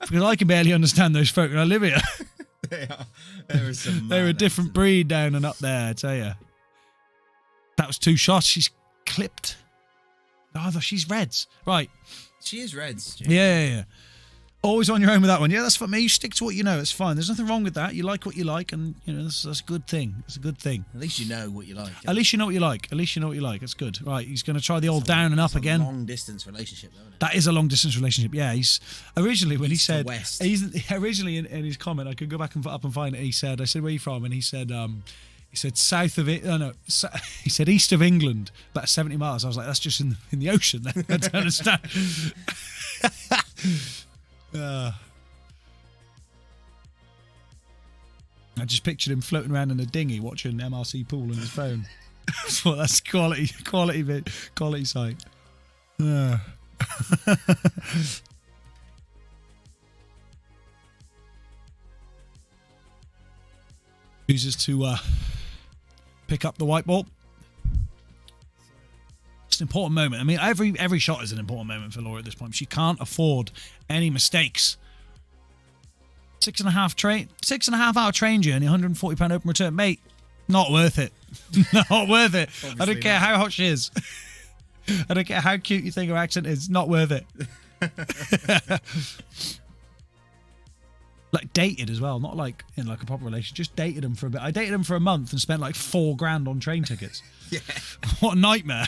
Because I can barely understand those folk and I live here. They're a different breed down and up there, I tell you. That was 2 shots. She's clipped. Oh, she's Reds. Right. She is Reds. Yeah. Always on your own with that one. Yeah, that's for me. You stick to what you know. It's fine. There's nothing wrong with that. You like what you like, and that's a good thing. It's a good thing. At least you know what you like. At least you know what you like. It's good. Right, he's going to try the old down and up again. Long distance relationship, though, isn't it? That is a long distance relationship. Yeah, he's originally when East he said West. he's originally in his comment. I could go back and up and find it. I said, "Where are you from?" And he said south of it. No, he said east of England, about 70 miles. I was like, that's just in the ocean. I don't understand. I just pictured him floating around in a dinghy watching MRC pool on his phone. Well, that's quality site. Chooses to pick up the white ball. It's an important moment. I mean, every shot is an important moment for Laura at this point. She can't afford any mistakes. 6.5 hour train journey, £140 open return, mate. Not worth it. Not worth it. Obviously I don't care how hot she is. I don't care how cute you think her accent is. Not worth it. Like dated as well, not like in like a proper relationship. Just dated him for a bit. I dated him for a month and spent like $4,000 on train tickets. Yeah. What a nightmare.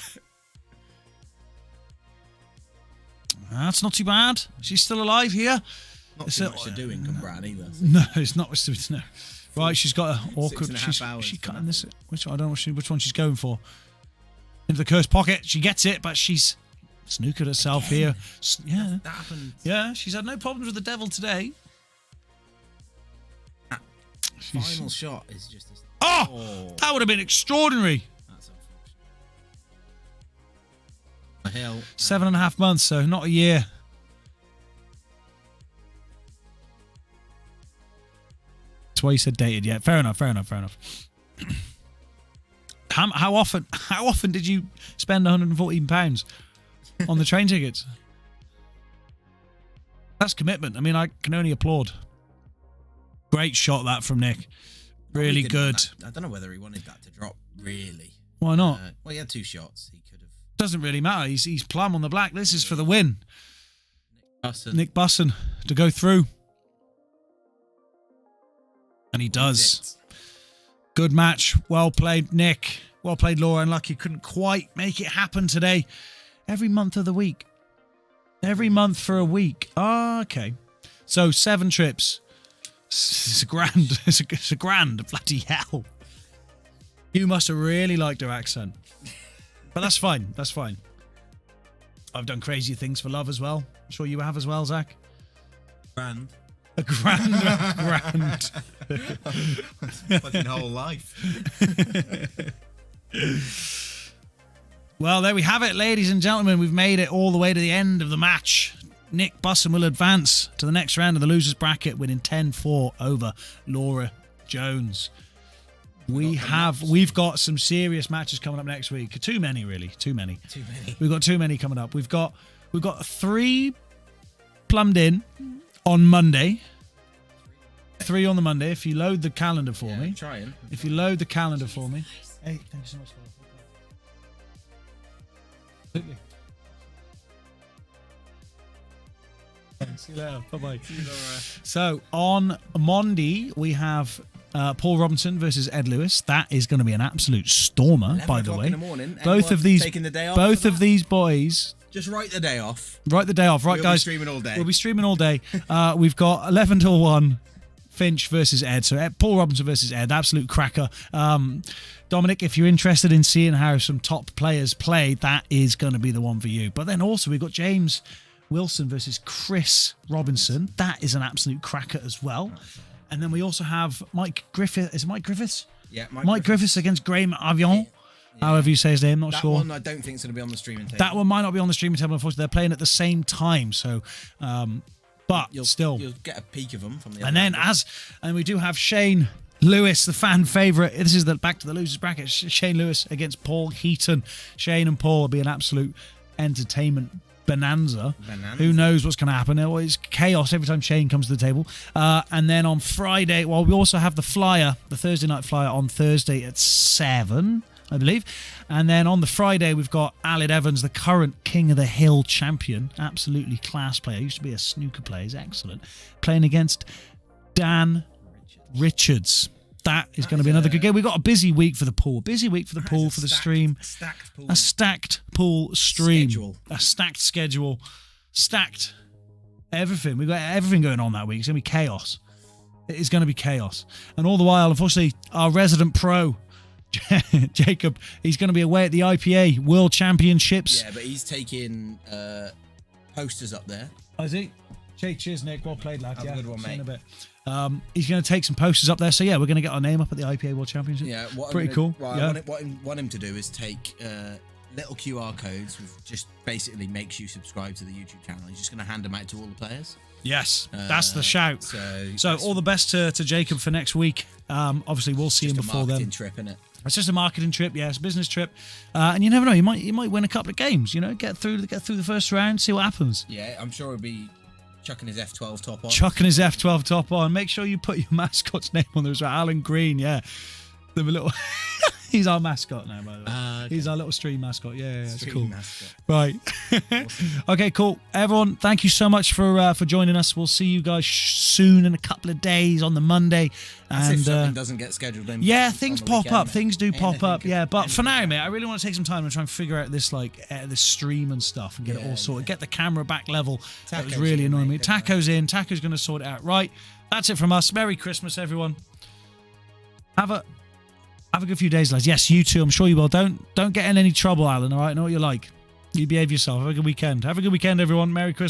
That's not too bad. She's still alive here. Not too much to do in Cumbran either. So. No, it's not much to do. No. Right, she's got an awkward. 6.5 hours. She's cutting this. Which I don't know which one she's going for. Into the cursed pocket. She gets it, but she's snookered herself Again? here. Yeah, that happened. Yeah, she's had no problems with the devil today. Final shot is just. Oh, that would have been extraordinary. That's unfortunate. 7.5 months, so not a year. That's why you said dated. Yeah, fair enough. How often did you spend £114 on the train tickets? That's commitment. I mean, I can only applaud. Great shot that from Nick. Really good. I don't know whether he wanted that to drop, really. Why not? Well, he had 2 shots. He could have. Doesn't really matter. He's plumb on the black. This is for the win. Nick Busson to go through. And he does. Good match. Well played, Nick. Well played, Laura. Unlucky couldn't quite make it happen today. Every month of the week. Every month for a week. Oh, okay. So 7 trips. It's a grand. It's a grand. Bloody hell. You must have really liked her accent. But that's fine. That's fine. I've done crazy things for love as well. I'm sure you have as well, Zach. Grand. A grand. Fucking whole life. Well, there we have it, ladies and gentlemen. We've made it all the way to the end of the match. Nick Busson will advance to the next round of the losers bracket, winning 10-4 over Laura Jones. We've got some serious matches coming up next week. Too many, really. Too many. We've got too many coming up. We've got 3 plumbed in on Monday. 3 on the Monday. If you load the calendar for me. Trying. If you load the calendar for me. Hey, thank you so much. Absolutely. See you later. Bye-bye. See you later. So, on Monday, we have Paul Robinson versus Ed Lewis. That is going to be an absolute stormer, by the way. In the morning. Both of these, taking the day off both of these boys. Just write the day off. Write the day off, right, We'll guys? Be streaming all day. We'll be streaming all day. We've got 11 till 1. Finch versus Ed. So Paul Robinson versus Ed. Absolute cracker. Dominic, if you're interested in seeing how some top players play, that is going to be the one for you. But then also we've got James Wilson versus Chris Robinson. That is an absolute cracker as well. And then we also have Mike Griffith. Is it Mike Griffiths? Yeah, Mike Griffiths against Graham Avion. Yeah. However you say his name, not sure. That one I don't think is going to be on the streaming table. That one might not be on the streaming table, unfortunately. They're playing at the same time, so... but still... You'll get a peek of them from the And then and we do have Shane Lewis, the fan favourite. This is back to the losers bracket. Shane Lewis against Paul Heaton. Shane and Paul will be an absolute entertainment bonanza. Who knows what's going to happen? It's chaos every time Shane comes to the table. And then on Friday, well, we also have the flyer, the Thursday night flyer on Thursday at 7, I believe. And then on the Friday, we've got Aled Evans, the current King of the Hill champion. Absolutely class player. Used to be a snooker player. He's excellent. Playing against Dan Richards. That is going to be another good game. We've got a busy week for the pool. Busy week for the pool, for the stream. A stacked pool stream. A stacked schedule. Stacked everything. We've got everything going on that week. It's going to be chaos. It is going to be chaos. And all the while, unfortunately, our resident pro, Jacob, he's going to be away at the IPA World Championships. Yeah, but he's taking posters up there. Oh, is he? Cheers, Nick. Well played, lad. Have a good one, mate. In a bit. He's going to take some posters up there. So, yeah, we're going to get our name up at the IPA World Championship. Yeah, pretty cool. What yeah. I want him to do is take little QR codes, which just basically makes you subscribe to the YouTube channel. He's just going to hand them out to all the players. Yes, that's the shout. So all the best to Jacob for next week. Obviously, we'll see him before then. It's just a marketing trip, isn't it? It's just a marketing trip, yeah. It's a business trip, and you never know. You might win a couple of games. You know, get through the first round, see what happens. Yeah, I'm sure he'll be chucking his F12 top on. Chucking his F12 top on. Make sure you put your mascot's name on there as well. Alan Green, yeah. The little. He's our mascot now, by the way. Okay. He's our little stream mascot. Yeah, it's cool. Mascot. Right. Awesome. Okay, cool. Everyone, thank you so much for joining us. We'll see you guys soon in a couple of days on the Monday. That's if something doesn't get scheduled in. Yeah, things pop up. Things do pop up. Yeah, but for now, mate, I really want to take some time and try and figure out this this stream and stuff and get it all sorted. Get the camera back level. That was really annoying me. Taco's in. Taco's going to sort it out. Right. That's it from us. Merry Christmas, everyone. Have a good few days, lads. Yes, you too. I'm sure you will. Don't get in any trouble, Alan. All right, I know what you're like. You behave yourself. Have a good weekend. Have a good weekend, everyone. Merry Christmas.